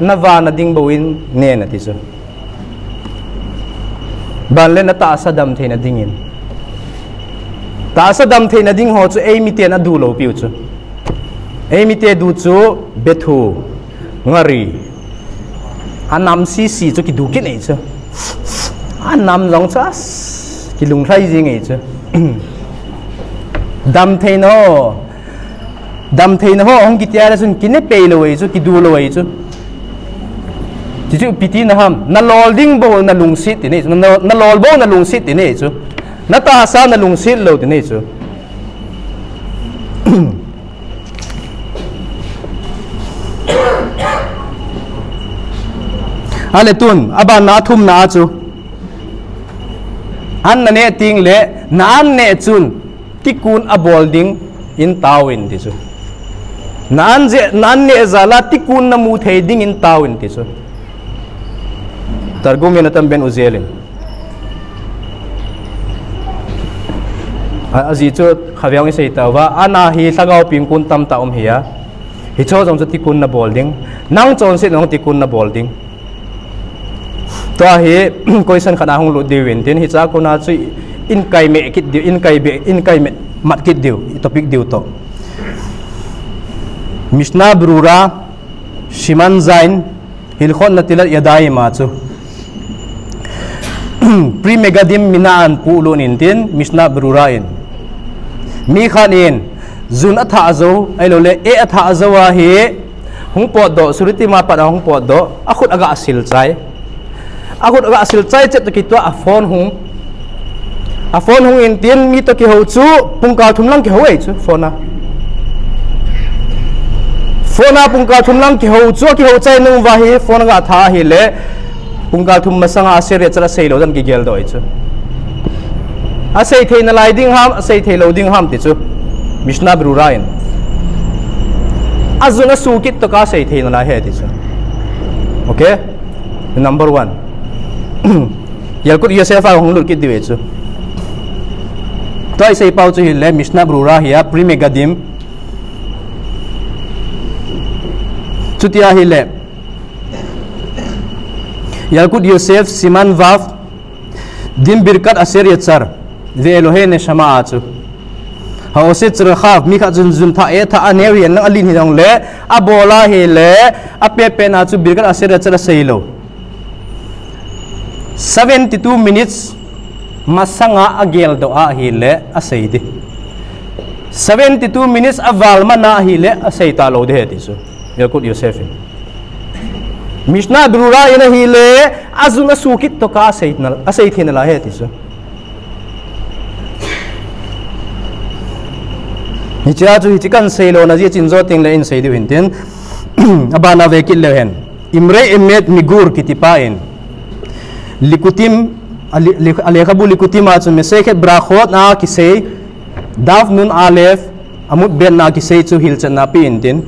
na va na ding boin ne na ti chu ban le na ta sa dam the na dingin ta sa dam the na ding ho chu ei mi te na du lo piu chu ei mi te du chu bethu ngari anam si chu ki du ki nei chu anam long chas ki lung thai jing ei chu dam the no hong ki tia sun ki ne pe lo ei chu ki du lo ei chu chu piti na ham na lol ding bo na lung sit ti nei na lol bo na lung sit ti nei chu na ta sa na lung sit lo ti nei chu ale tun aba na thum na chu an na ne ting le na an ne chun tikun a bolding in tawin ti chu nan ne zala tikun na mu thei ding in tawin ti chu targum Yonatan ben Uzielin azi chu khawyang sei tawa ana hi thagau ping kun tam ta hiya hi cho jong chu tikun na bolding nang chon se nong tikun na bolding to hi question khana hong lu diwin tin hi cha ko na chu in kai me kit diu in kai me mat kit diu topic diu to Mishnah Brura Shiman Zain hilkhon na tilat yadai ma chu pre megadim minaan pulun intin Mishnah Brura in mi khanin zun atha zo ai lo le e atha zo wa hi hung po do suriti ma pa hung po do akhut aga asil chai chet ki to a phone hung in tin mi to ki ho chu pungka thum lang ki ho ei chu phone pungka thum lang ki ho chu ki ho chai nu wa hi phone ga tha hi le pungka thum masanga asere chara sei lo dam ki gel do ei chu a sei thei na lai ding ham a sei thei lo ding ham ti chu Mishnah Brura in azuna sukit to ka sei thein la he ti chu okay number 1 yalkut yosef a hong lut kit diwe chu toi sei pau chu hi le Mishnah Brura hiya Primegadim chutia hi le yalkut yosef siman vav dim birkat aser yatsar ve elohe ne shama achu ha ose chra khaf mi kha jun jun tha e tha anewi an alin hi dong le abola hi le ape pe na chu birkat aser yatsar seilo 72 minutes masanga agel do a hi le asei di 72 minutes aval mana hi le asei ta lo de ti chu yalkut yosef Mishnah Brura ina hi le azuna sukit to ka asei thina la he ti chu ni cha chu hi kan sei lo na ji chin zo ting le in sei di hin tin abana ve kil le hen imre emet migur kitipa in likutim alekhabu likutim a chu meseket brakhot na ki sei dav nun alef amut ben na ki sei chu hil chan na pi in tin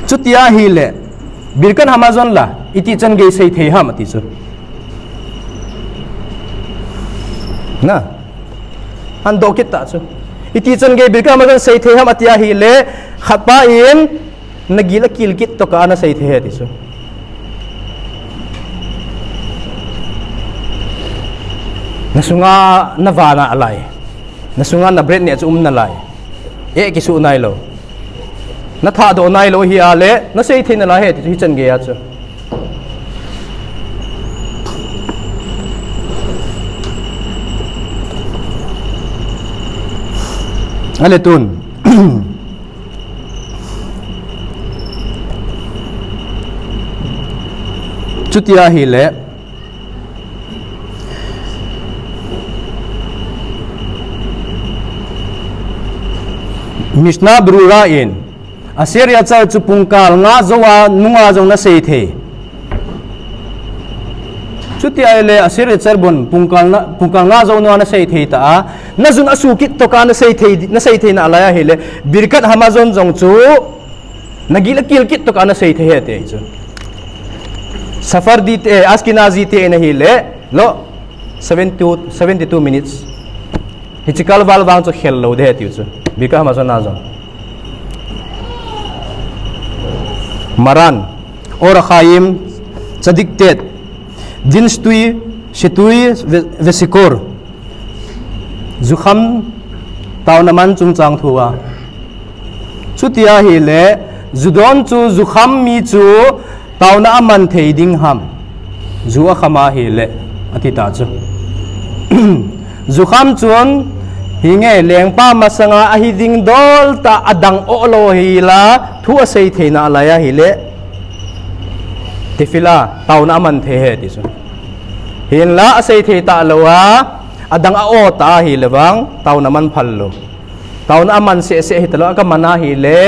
chutia hi le birkan hamazon la iti chan ge sei thei ham ati chu na an dokit ta chu iti chan ge birkan hamazon sei thei ham atia hi le khapa in nagila kilkit to ka na sei thei ati chu nasunga navana alai nasunga na bread ne chu na lai e ki su nai lo na tha do nai lo hi ale na sei thina la he ti hi chan ge ya chu ale tun chutia hi le Mishnah Brura in Assyria cha chu pungkal nga zowa nunga jong na sei the chuti ale Assyria char bon pungkal nga zo na sei the ta na jun asukit to ka na sei the na alaya hele birkat hamazon jong chu nagila kilkit to ka na sei the he te chu safar dit askinazi te na hele lo 72 minutes hichikal wal wang chu khel lo de ti chu bika hamazon na jong Maran or Chaim Tzadiktet Dinstui Shetui Vesikor Zukham Tau naman chung chang thua chutia hi le zudon chu zukham mi chu tau na aman thei ding ham zuwa khama hi le atita chu zukham chun hinge lengpa masanga ahi ding dol ta adang olo hi la thu sei theina alaya hi le tifila tauna man the he ti chu hin la sei the ta lowa adang a o ta hi lewang tauna man phallo tauna man se hi talo ka mana hi le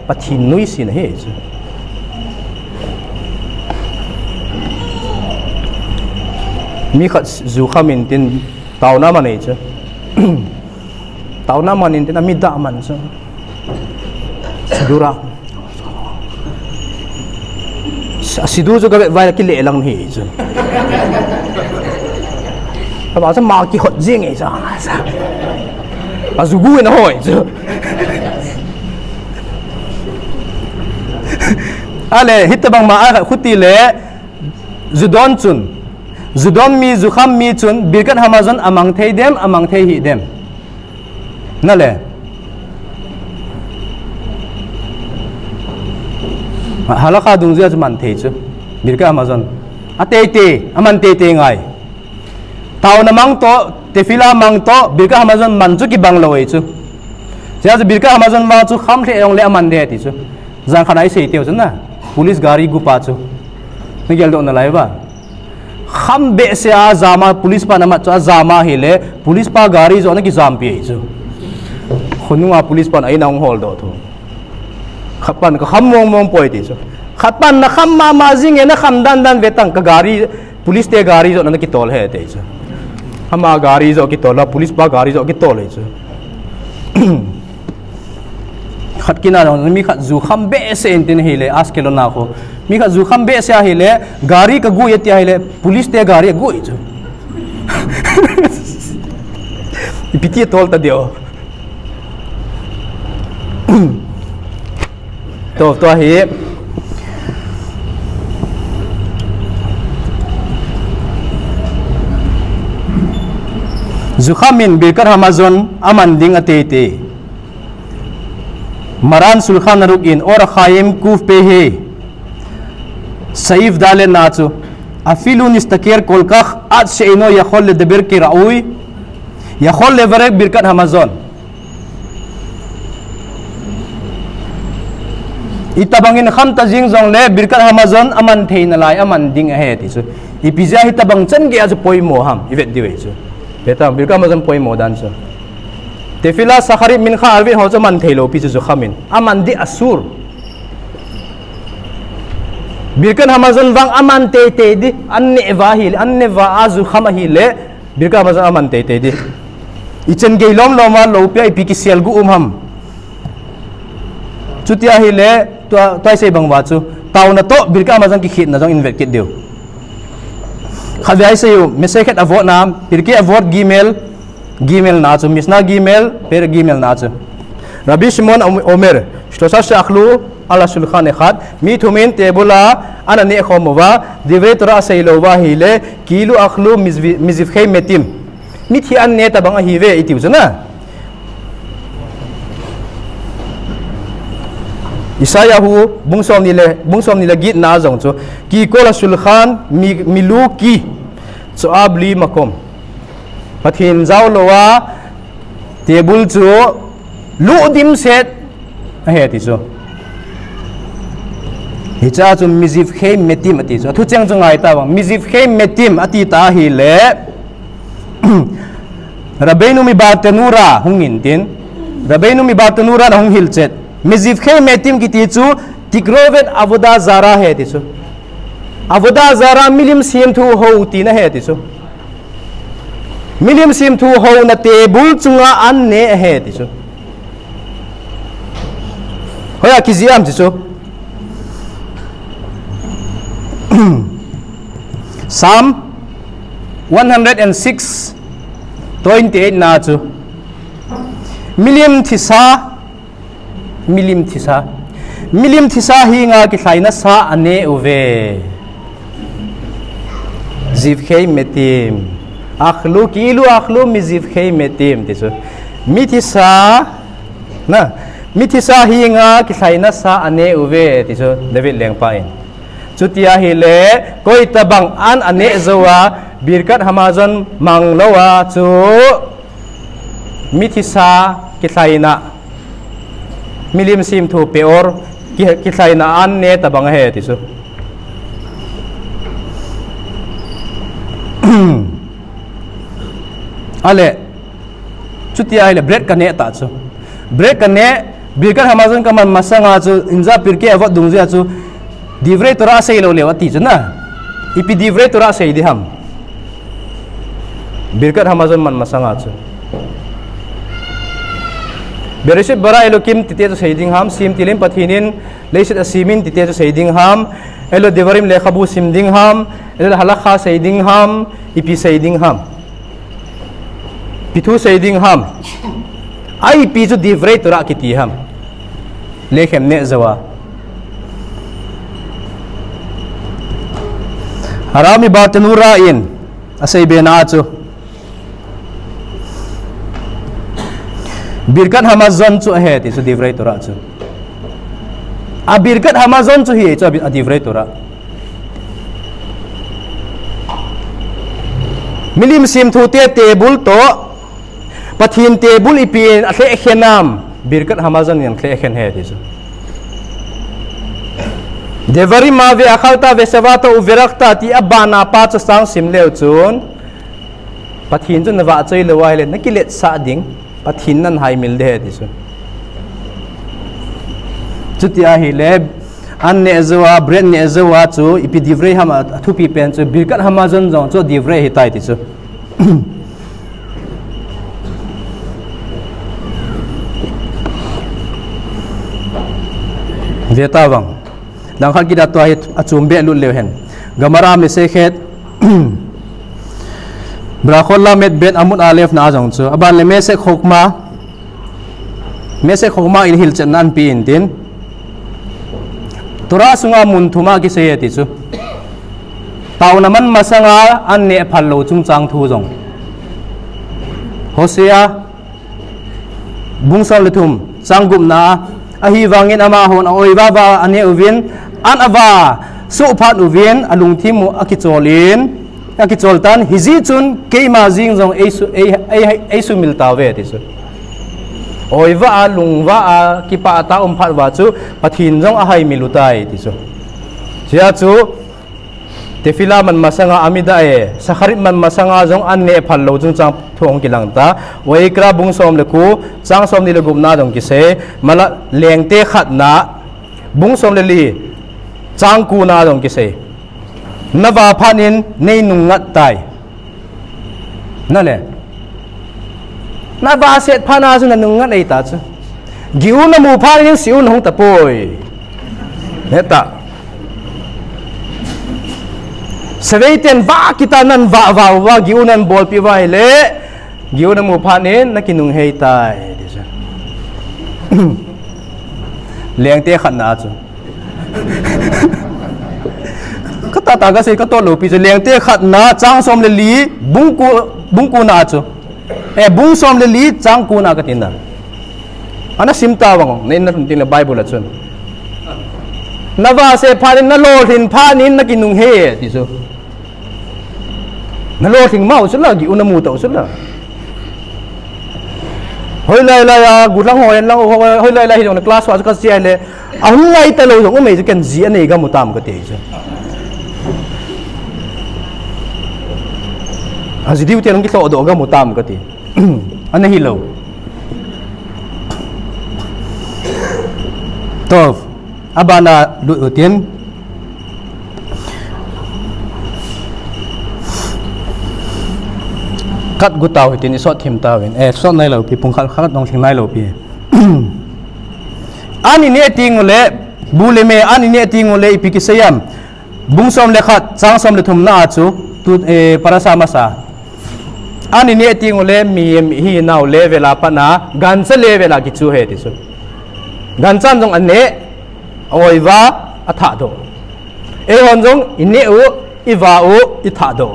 pathin nui sin he chu mi khat zu khamin tin tauna man ei chu tauna man in tin ami da man chu sidura sidu chu ga vai ki le lang hi chu ka ba sa ma ki hot jing ei cha sa azugu na hoi chu ale hitabang ma khuti le zudon chun zudon mi zukham mi chun birkat hamazon amang thei hi dem na le halakha dung zia man thei chu birka amazon ate te aman te ngai taw na mang to tefila mang to birka amazon man chu ki bang loi chu sia chu birka amazon ma chu kham the ong le aman de ti chu jang khanai sei teu chu na police gari gu pa chu ni gel do na lai ba kham be se a zama police pa na ma chu zama hi le police pa gari zo na ki zam pi chu khununga police pa ai na ong hol do tho khapan ka kham mong poi ti so khapan na kham ma jing e na kham dan vetang ka gari police te gari zo na ki tol he te so hama gari zo ki tola police pa gari zo ki tol he so khát kia nào mi khát du khăm bể se in tin hele as kilo na ko mi khát du khăm bể se hele gari ka gu yeti hele police te gari gu chu ipiti tol ta dio to hi Zukhamin birkat Amazon amanding atete Maran sulkhan narukin or khayim kuf pehe Saif dale nachu afilu nistakir kolkakh at sheino yakhol le debir ki raui yakhol le varek birkat Amazon itabangin kham tajing zong le birkat Amazon aman thein lai amanding ahe ti chu ipija hitabang chen ge aju poimo ham ivet diwe chu beta birkat Amazon poimo dan chu tefila sakhari min kha arvi ho chaman theilo pi chu khamin aman di asur birkat Amazon wang aman te te di anne wahil anne wa azu khamahi le birkat Amazon aman te te di ichen ge lom loma lo pe pi ki sel gu ham chutia hi le toy sei bang wa chu taw na to birkat Amazon ki khit na jong invest kit deu khabai sei message avot nam birki avot gmail na chu misna gmail per gmail na chu Rabbi Shimon Omer shlosa shakhlu ala sulkhan khat mi thumin tebula anani khomowa divre tora seilowa hile kilu akhlu mizif khay metim mithi an ne tabang hiwe itiu jana Isayahu bungsom nile git na jong chu ki kola sulkhan milu ki so abli makom pathin zawlowa tebul chu ludim set ahe ti chu hicha chu mizif khay metim ati chu thu chang chungai ta bang mizif khay metim ati ta hi le Rabbeinu mi batanura hungin tin Rabbeinu mi batanura hung hilchet mizif khay metim ki ti chu tikrovet avoda zara he ti chu avoda zara milim sim thu ho ti na he ti chu milim sim thu ho na tebul chunga an ne he ti chu hoya kiziam ti chu Psalm 106 28 na chu milim thisa hi nga ki thaina sa ane uve zif khay metim akhlu kilu akhlu mizif khay metim tisu mithisa hi nga ki thaina sa ane uve tisu David lengpa in chutia hi le koi tabang an ane zowa birkat Amazon manglowa chu mithisa ki thaina milim sim thu peor ki thaina an ne tabang he tisu ale chutia ile bread ka ne ta chu bread ka ne birkat Amazon ka man masanga chu inja pirke awat dungja chu divre tora sei lo lewati chu na ipi divre tora sei di ham birkat Amazon man masanga chu Bereshit bara elokim tite to seiding ham sim tilim pathinin leisit asimin tite to seiding ham elo devarim lekhabu simding ham elo halakha seiding ham ipi seiding ham pithu seiding ham ai pi chu divre tora kiti ham lekhem ne zawa harami batanura in asai bena chu birkat Amazon chu ahe ti chu divre tora chu a birkat Amazon chu hi chu a divre tora milim sim thu te table to pathin table ipin a the khenam birkat Amazon yan the khen he ti chu devari ma ve akhalta ve sevata uverakta ti abana pa chu sang sim leu chun pathin chu nawa choi lewai le nakilet sa ding pathin nan hai mil de ti chu chutia hi le an ne zowa bread ne zowa chu ipi divre ham thu pi pen chu birkat Amazon jong chu divre hi tai ti chu veta wang lang khat kita to hit achum be lu le hen gamara me se khet brakhol met bet amut alef na jong chu aban le me se khokma in hil chen nan pi in tin tura sunga mun thuma ki se ti chu tau na man masanga an ne phal lo chung chang thu jong Hosea bungsal le thum changgum na ahi wangin ama hon oiwa ba ane uvin an ava su phat uvin alung thimu akichol tan hiji chun keima jing jong eisu milta ve ti su oiwa alungwa a kipa ata phat wa chu pathin jong a hai milutai ti su sia chu tefila man masanga amida e sakharit man masanga jong an ne phal lo chung chang thong kilang ta oikra bungsom le ku chang som ni le gumna dong ki se mala lengte khat na bungsom le li chang ku na dong ki se nawa phanin nei nung ngat tai na le na ba set phana chu na nung ngat ei ta chu giu na mu phanin siu nong ta poi neta Sebaitian va kita nan va giunan bol pi vai le giunan mu phanin na kinung hei tai disa leng te khat na chu kata ta ga se ka to lo pi je leng te khat na chang som le li bungku na chu e bung som le li chang ku na ka tin na ana simta wang nei na tin le bible chun nawa se phanin na lo thin phanin na kinung he ti chu na lo thing mau chu la gi unamu tau chu la hoi lai lai a gulang hoi lang hoi lai lai hi jong class wa ka sia le ahun lai ta lo jong me ju ken ji anei ga mutam ka te chu aji diu te long ki so do ga mutam ka te ana hi lo tov abana lu tien kat gu tau tin isot thim tawin sot nai lo pi pung khat dong sing nai lo pi ani ne tingule bule me ani ne tingule ipi ki sayam bungsom le khat changsom le thum na chu tu parasama sa ani ne tingule mi hi naw le vela pana gansa le vela ki chu he ti su ganchan jong ane oiwa atha do e hon jong ine u iwa u itha do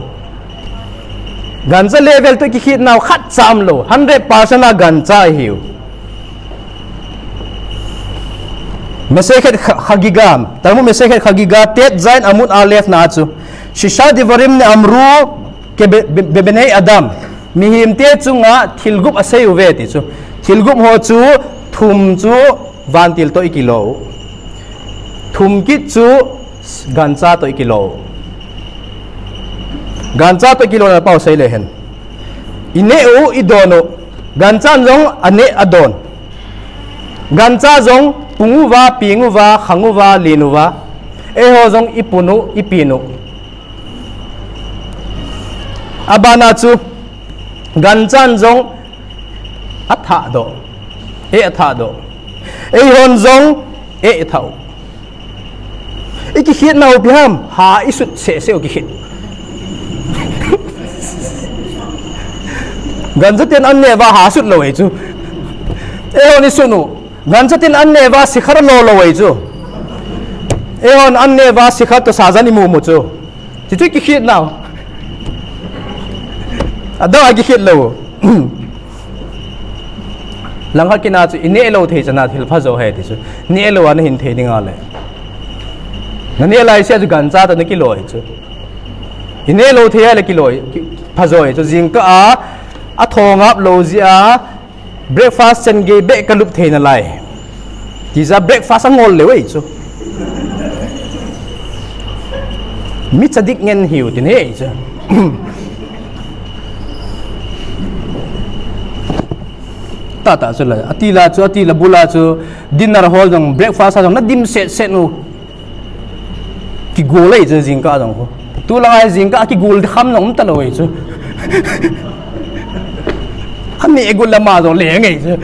ganza level to ki khit naw khat cham lo 100% a ganza hiu meseket khagigam tamu meseket khagiga tet zain amut alef na chu shisha divarim ne amru ke bebenei adam mihim te chunga thilgup asei uve ti chu thilgup ho chu thum chu vantil to ikilo thum ki chu ganza to ikilo ganza to kilo na pau sei le hen ine u idono ganza jong ane adon ganza jong punguwa pinguwa khanguwa linuwa e ho jong ipunu ipinu abana chu ganza jong atha do e atha do e hon jong e thau iki khit na opiam ha isut se o ki khit ganza ten an neva ha sut lo chu e hon isunu ganza ten an neva sikhar lo chu e hon an neva sikhar to sajani mu chu ti tu ki khit now ada agi khit lo langha kina chu ine lo the chana thil pha zo he ti chu ne lo an hin the dinga le nani lai sia chu ganza ta ne ki lo chu ine lo the le ki lo pha zo he chu jing ka a thong up lo zia breakfast chen ge be ka lup the na lai ti za breakfast angol le wei chu mi chadik ngen hiu tin he chu ta chu la atila bula chu dinner hall jong breakfast jong na dim set nu ki gol le chu jing ka jong ko tu la ai jing ka ki gol kham nong ta lo wei chu ani egul lama jong le ngai chu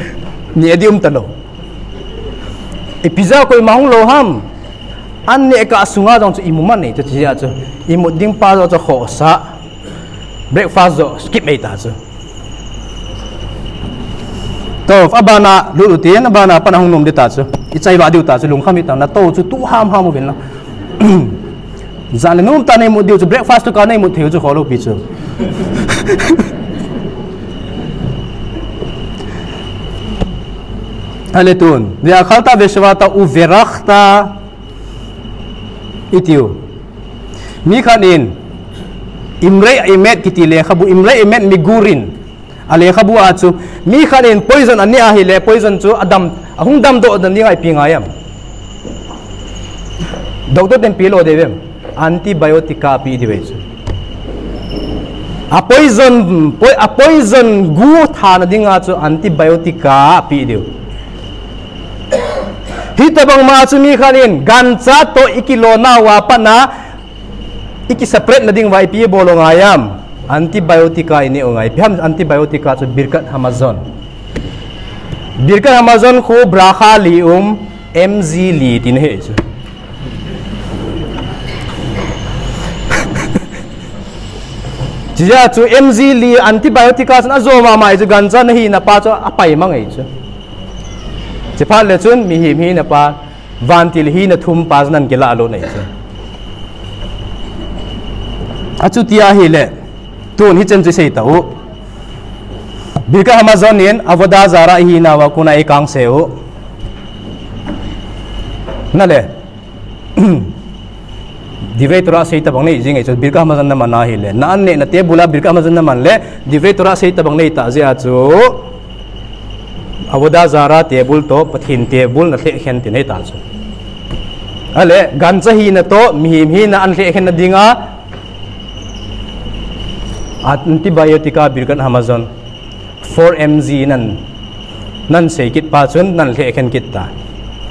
ni adium ta lo pizza ko imahong loham an ne ka sunga dong chu imuman nei chu chia chu imut ding pa zo chu kho sa breakfast zo skip ei ta chu to abana lu tien abana panahong nom de ta chu I chai ba diu ta chu lung khami ta na to chu tu ham ham ben la zan nom ta nei mu diu chu breakfast tu ka nei mu theu chu kho lo pi chu Aletun, dia khalta beswata uverakhta itiu. Mi khanin imre imet kitile khabu imre imet migurin. Ale khabu achu mi khanin poison ani ahile poison chu adam ahung dam do dan dingai pingayam. Doctor den pilo devem antibiotica pi divechu. A poison gu thana dinga chu antibiotica pi diu. Hitabang maasumi kanin gansa to ikilona wapana iki separate na ding YPA bolong ayam antibiotika ini ongay piham antibiotika so birkat Amazon ko brachalium MZ li tinhe so jia chu MZ li antibiotika na zoma mai so gansa nahi na pa so apai mangai so Cepat lecun mihim hi na pa vantil hi na thum pas nan ke la lo nei che achu tia hi le tun hi chen che sei tau birka Amazon yen avoda zara hi na wa kuna ekang seo na le divetora sei ta bang nei jing ei chu birka Amazon na mana hi le na an ne na te bula birka Amazon na man le divetora sei ta bang nei ta je achu Avoda zara table to pathin table na the khen tin ei ta chu ale gancha hi na to mihim hi na an the khen na dinga antibiotica birkan Amazon 4mg nan sei kit pa chun nan the khen kit ta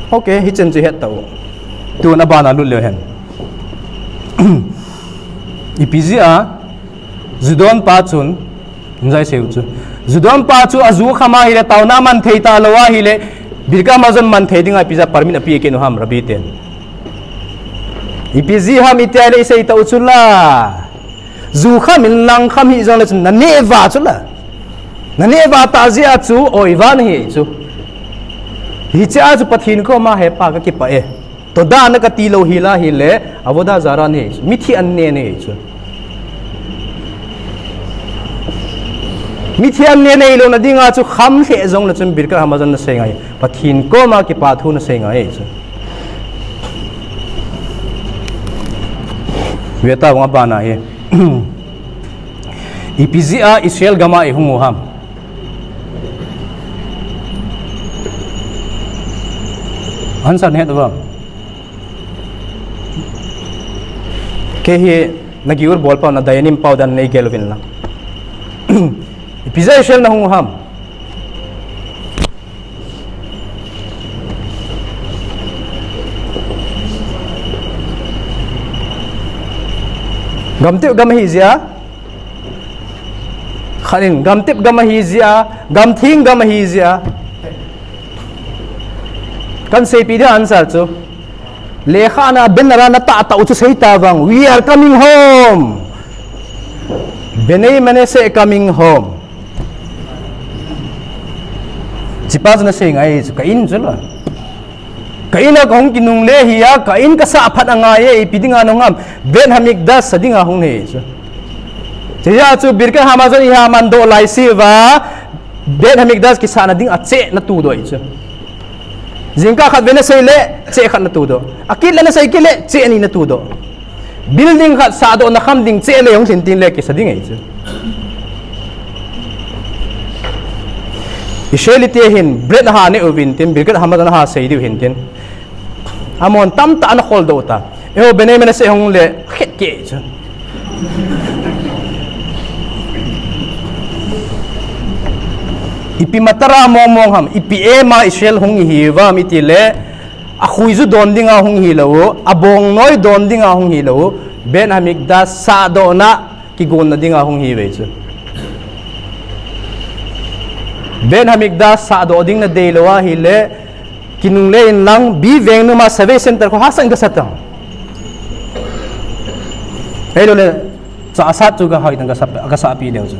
okay hi chen chu het tau tu na bana lu le hen ipizia zudon pa chun njai seu chu Zudon pa chu azu khama hi le tauna man theita lowa hi le birka Amazon man thei dinga pizza permit api ke no ham rabi ten ipz ham itale sei ta uchula zu kham in lang kham hi jong le chun na neva chula na neva ta zia chu oiwan hi chu hi cha chu pathin ko ma he pa ka ki pa e to da na ka ti lo hi la hi le avoda zara ne mithi an ne ne chu Mithiam ne nei lo na dinga chu kham the zong na chum birka Amazon na sengai pathin ko ma ki pathu na sengai chu weta wa bana he ipizia Israel gama e hungu ham answer ne da ke he nagiur bol pa na dayanim paudan nei gelovin la Pizza Israel na hunguham. Gamtip gamahizia. Khanin gamtip gamahizia, gamthing gamahizia. Kan say pida answer chu. Lekha na benara na ta ta uchu sei tawang. We are coming home. Benay mane say coming home. Cipas na sing ay kain jula kain na kong kinung le hiya kain ka sa aphat angaye ipiding anongam ben hamigdas sa dinga hong he siya chu birka Amazon iha mando lai siwa ben hamigdas ki sana ding ache na tudo ichu jingka khat bena sei le che khat na tudo akil na sei kile che ani na tudo building khat sa do na kham ding che le yong sin tin le ki sa ding ichu Israelite hin bread ha ne ubin tin birkat Amazon ha sei diu hin tin amon tam ta na khol do ta e bene mena se hong le khet ke cha ipi matara momong ham ipi ema Israel hong hi wa mi ti le a khuizu don dinga hong hi lo abong noi don dinga hong hi lo ben hamikda sa do na ki gon na dinga hong hi we cha Ben hamigda sa do ding na deilowa hile kinung le in lang bi veng no ma survey center ko hasang ka satang hello le sa asat tu ga hoi tang ka sa pi deu chu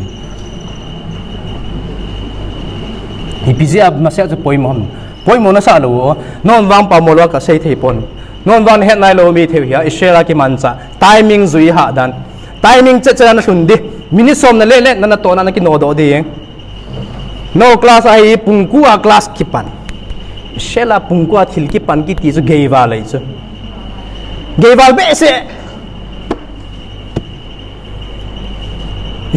ipizia masya chu poimon na sa lo non wang pa mo lo ka sei thei pon non wan het nai lo mi theu hi ishela ki mancha timing zui ha dan timing cha na sun di minute som na le na to na ki no do di no class ai pungku a class ki pan shela pungku a thil ki pan ki ti chu geiwa lai chu geiwa be se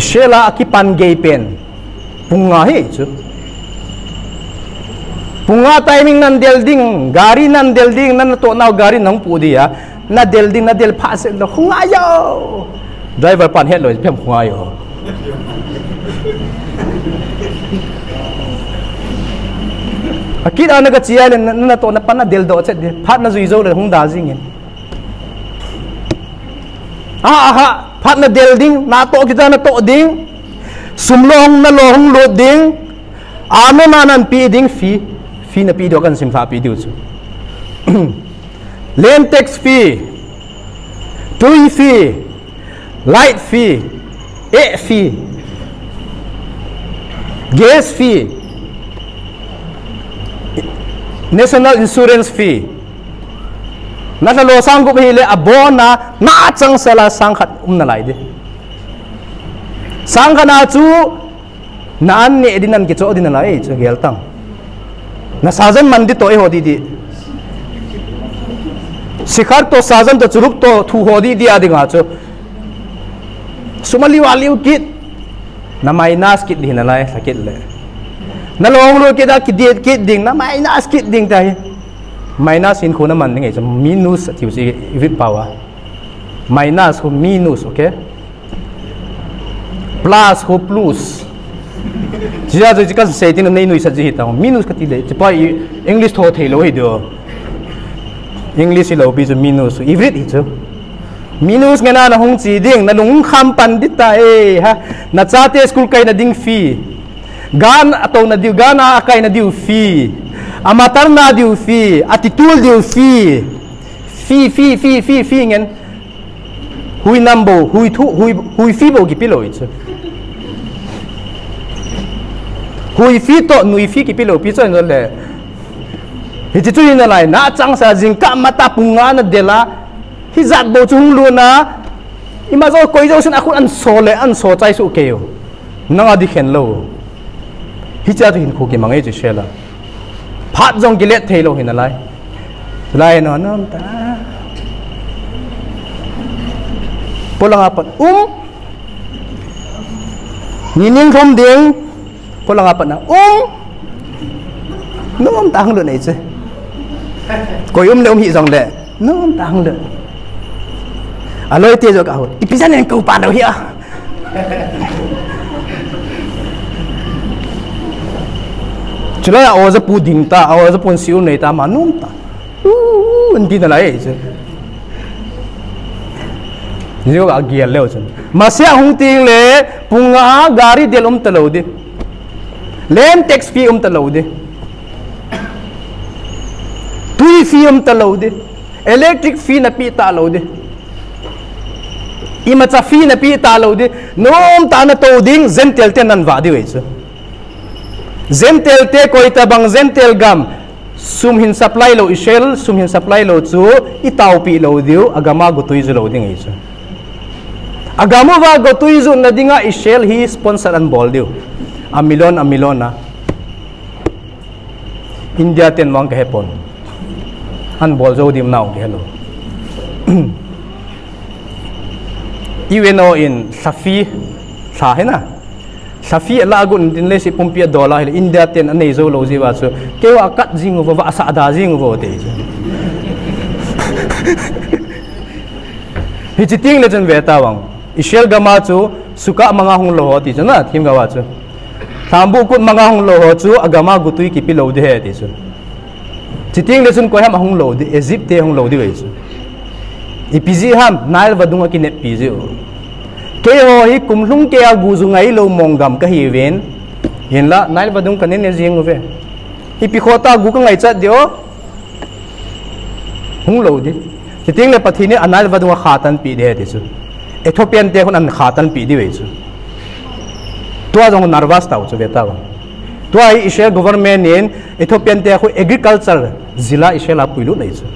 shela ki pan gei pen punga hi chu punga timing nan delding gari nan delding nan to na gari nang pu dia na delding na del pha se lo khunga yo driver pan het lo phem khunga yo akit ana ka chia le na to na pan na del do chet de phat na zui zo le hung da jing ha phat na delding na to kita na to ding sumlong na lohong lo ding ame manan pi ding fi na pi do kan sim fa pi du chu land tax fee tui fee light fee fee gas fee national insurance fee na lo sang ko hile abona na chang sala sang khat na lai de sang kana chu nan ne dinan ki cho din lai chu gel tang na sajan mandi to e hodi di sikhar to sajan to churuk to thu hodi di adi nga chu sumali waliu kit na minus kit din lai sakit le na long lo kit da kit ding na minus kit ding tai minus in khona man nge minus tiu si with power minus ho minus okay plus ho plus jia jo jikan setting nei nui sa ji ta minus ka ti le pa english tho thei lo hi do english lo bi jo minus ivrit hi jo minus ngana na hong chi ding na lung kham pan dit ta e ha na cha te school kai na ding fee gan ato na diu gana akai na diu fee amatar na diu fee atitul diu fee ngen hui number hui fee bo ki pilo it hui fee to nui fee ki pilo pi chen le hi chi chu na lai na chang sa jing ka mata punga na dela hi zat bo chung lu na ima zo koi zo sun akun an so chai su ke yo nanga di khen lo hi cha hin khu ki mangai chi shela phat jong ki let thei lo hin lai no nam ta polang apat nining thom ding polang apat na nom tang lu nei che koi le hi jong le nom tang le aloi te jo ka ho ipisan en ko pa no hi a chula a oza pu ding ta a oza pon siu nei ta ma nom ta ndi na lai che jo ga gial le chen ma sia hung ting le punga gari del talo de land tax fee talo de tui fee talo de electric fee na pi ta lo de ima cha fee na pi ta lo de nom ta na to ding zentel ten nan va di we che zentel te koi ta bang zentel gam sum hin supply lo ishel sum hin supply lo chu itau pi lo diu agama gutui zu lo ding ei chu agama wa gutui zu na dinga ishel hi sponsor an bol diu a million na india ten wang ka hepon an bol zo dim now hello UNO in safi sa hai na safi la gun din le si pompia dollar india ten anei zo lo ji wa chu kewa kat jing wa sa da jing wo te hi chiting le chen ve ta wang ishel gama chu suka manga hung lo ti chana thim ga wa chu thambu kut manga hung lo chu agama gutui ki pi lo de he ti chu chiting le chen ko ham hung lo di egypt te hung lo di wei chu ipg ham nail wadunga ki ne pi je ke ho hi kumlung ke agu zu ngai lo mongam ka hi ven hin la nail wadung ka ne ne jing ve ipi khota gu ka ngai chat dio hung lo di chỉ tiếng là bắt thì này anh ấy vào đúng khá tan bị đi hết chứ Ethiopian te kon an khá tan bị đi vậy chứ tua giống nervous tao chứ biết tao tua Israel government in Ethiopian te khôi agriculture zila Israel áp quy luật này chứ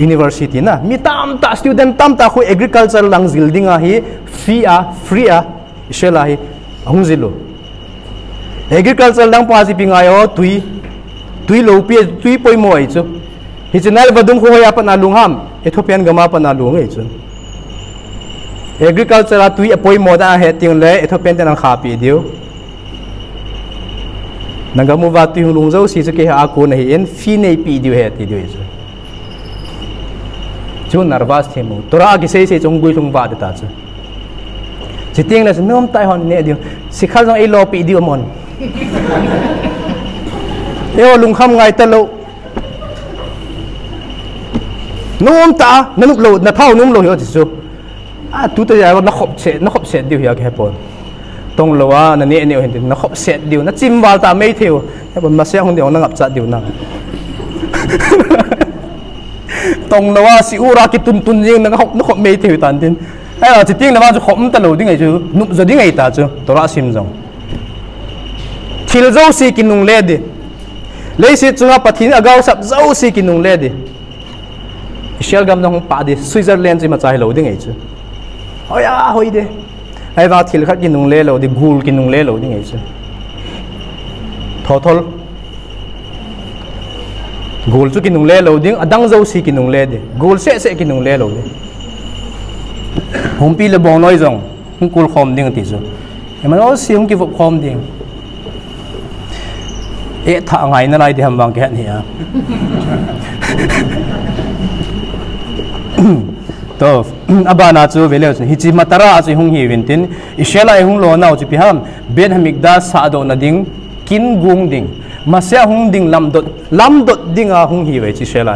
university na mi tam ta student tam ta khôi agriculture lang zil dinga hi free Israel hi hung zilu agriculture lang pa si pingayo tui lo pi tui poi moi chu hi chinal vadum khoi apa na lungham Ethiopian gama pa na lung ei chu agriculture tui apoi mo da he ting le Ethiopian te nang kha pi dio nagamu va tui lung zo si chu ke ha ko na hi en fi nei pi dio he ti dio chu chu nervous themu tora gi sei chung gui chung va de ta chu chỉ tiếng là nôm tai hòn nè dio si khal jong ei lo pi dio mon eo lung kham ngai ta lo nôm ta na nuk lo na thau nôm lo hi chu tu ta ya na khop set dio ya ke pon tong lo wa na ne ne hin na khop set dio na chim wal ta mei theu ya bon ma se hong dio na ngap cha dio na tong lo wa si ura ki tun jing na khop mei theu tan tin ai chỉ tiếng là bao nhiêu khom ta lâu đi ngày chứ nụ giờ đi ngày ta chứ tôi đã xem rồi thil dâu xì kinh nung lê đi lấy xì chúng ta bắt thìn agao sập dâu xì kinh nung lê đi Israel gam dong pa đi Switzerland chỉ mà trái lâu đi ngày chứ hồi đi ai vào thil khác kinh nung lê lâu đi gul kinh nung lê lâu đi ngày chứ thol gul chú kinh nung lê lâu đi adang dâu xì kinh nung lê đi gul sẽ kinh nung lê lâu đi hông pi là bong nói rằng hông cul khom điên tí rồi em nói xí hông kịp vụ khom điên ế thả ngày nó lại thì hầm vàng cái hẹn tốt aba na chú về liệu hi chi matara chú hông hi vin tin Israel hông lo nào chú pi ham Ben Hamikdash sa do na ding kin gung ding mà sẽ hông ding lam dot ding a hông hi về Israel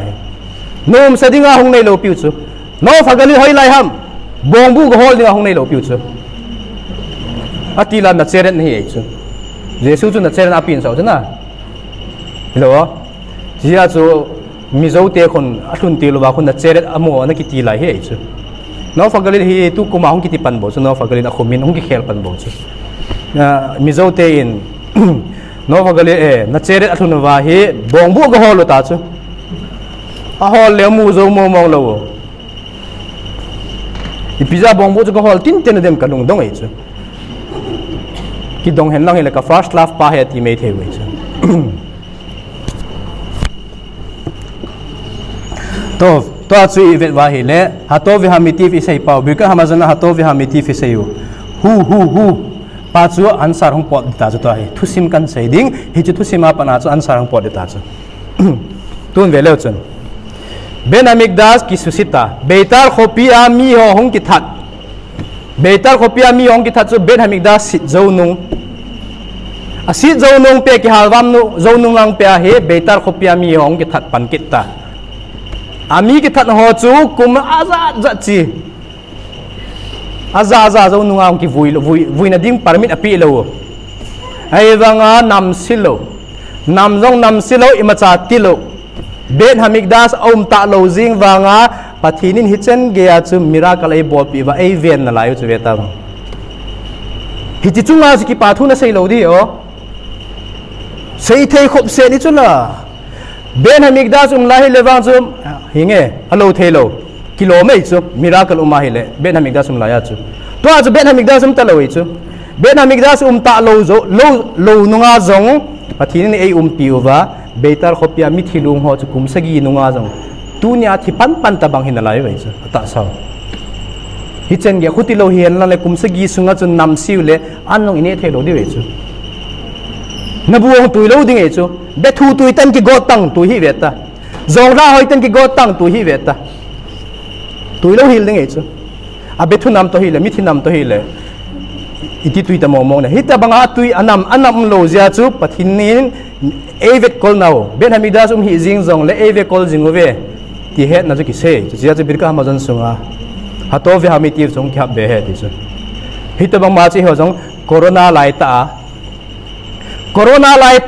nom sa ding a hông nei lo piu chú no fagali hoi lai ham bong bu hol ni hong nei lo piu chu atila na cheren hi chu jesu chu na cheren apin so chana lo jia chu mizo te khon athun ti lo ba khon na cheren amo na ki ti lai he chu no fagali hi tu kuma hong ki ti pan bo chu no fagali na khomin hong ki khel pan bo chu na mizo te in no fagali na cheren athun wa hi bong bu hol lo ta chu a hol le mu zo mo mo lo pizza bong bo chu ko hol tin ten dem ka lung dong ei chu ki dong hen lang he la ka first laugh pa he ti me the we chu to chu event wa hi le hato vi hamiti fi sei pau bi ka hamazana hato vi hamiti fi sei hu pa chu answer hong pot ta chu to hi thusim kan sei ding hi chu thusima pa na chu answer hong pot ta chu tun ve le chun Ben Hamikdash ki susita Beitar khopia mi ho hong ki that Beitar khopia mi hong ki that chu Ben Hamikdash sit zo nung a sit zo nung pe ki halwam nu zo nung lang pe he Beitar khopia mi hong ki that pan kit ta ami ki that ho chu kum aza chi aza zo nung ang ki vui na ding permit api lo ai wanga nam silo nam zong nam silo imacha tilo Ben Hamikdash om ta lo jing wanga pathinin hichen ge chu miracle ai bol pi wa ai ven na lai chu veta hi chi chunga ki pathu na sei lo di o sei thei khop se ni chula Ben Hamikdash lai lewang chu hinge alo thelo kilo mai chu miracle hi le Ben Hamikdash lai ya chu to chu Ben Hamikdash ta lo chu Ben Hamikdash ta lo zo lo nunga zong pathinin ai pi wa Beitar khopia mi thilung ho chu kum sagi nunga jong tu nya thi pan ta bang hin lai wei chu ta sao hi chen ge khuti lo hian la le kum sagi sunga chu nam siu le anong ine thelo di wei chu na buong tu lo ding e chu be thu tu tan ki go tang tu hi veta zong ra hoi tan ki go tang tu hi veta tu lo hil ding e chu a be thu nam to hi le mi thi nam to hi le iti tui ta mong na hita banga tui anam lo zia chu pathinin evet kol nau Ben Hamikdash hi jing zong le evet kol jingove ti het na chu ki se zia chu birka amazon sunga hato ve hamiti zong khap be he ti chu hita bang ma chi ho zong corona lai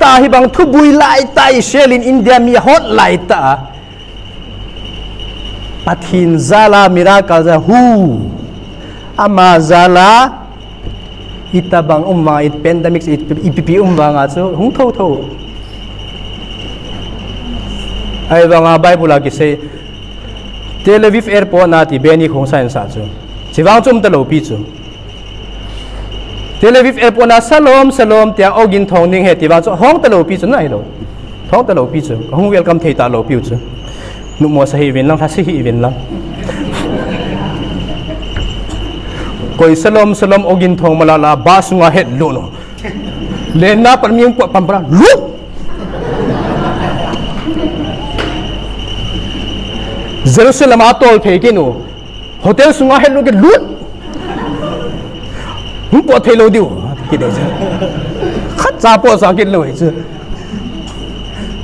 ta hi bang thu bui lai ta Israel in India mi hot lai ta pathin zala miracle za hu ama zala itabang umma it pandemic it ipp umwanga chu hung tho tho ai wanga bible la ki se Tel Aviv airport na ti beni khong san sa chu chiwang chum ta lo pi chu Tel Aviv airport na salom tia ogin thong ning he ti wa chu hong ta lo pi chu na hi lo thong ta lo pi chu hong welcome thei ta lo pi chu nu mo sa hi win lang tha si hi win lang koi salom ogin thong malala ba sunga het lo no le na par mieng po pampra lu Jerusalem atol thekinu hotel sunga hello ke lut hum po thelo diu ki de khat cha po sa kin lo chu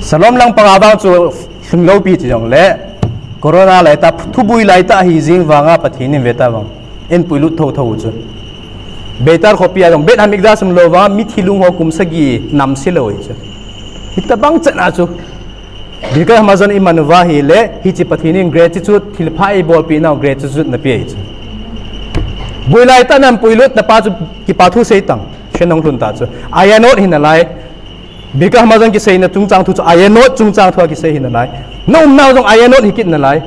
salom lang pangabang chu sunglo pi chi jong le corona lai ta thubui lai ta hi jing wanga pathin veta wang en puilu tho tho chu betar khopia jong bet hamik da sum lo wa mi thilung ho kum sagi nam se lo chu hitabang chana chu Because Amazon imanuwa hile hichi pathining gratitude thilphai bol pi now gratitude na pi chu builai ta nam puilut na pa chu ki pathu sei tang shenong thun ta chu ayanot hinalai because Amazon ki sei na chungchang thu chu ayanot chungchang thu ki sei hinalai no now jong ayanot hikit na lai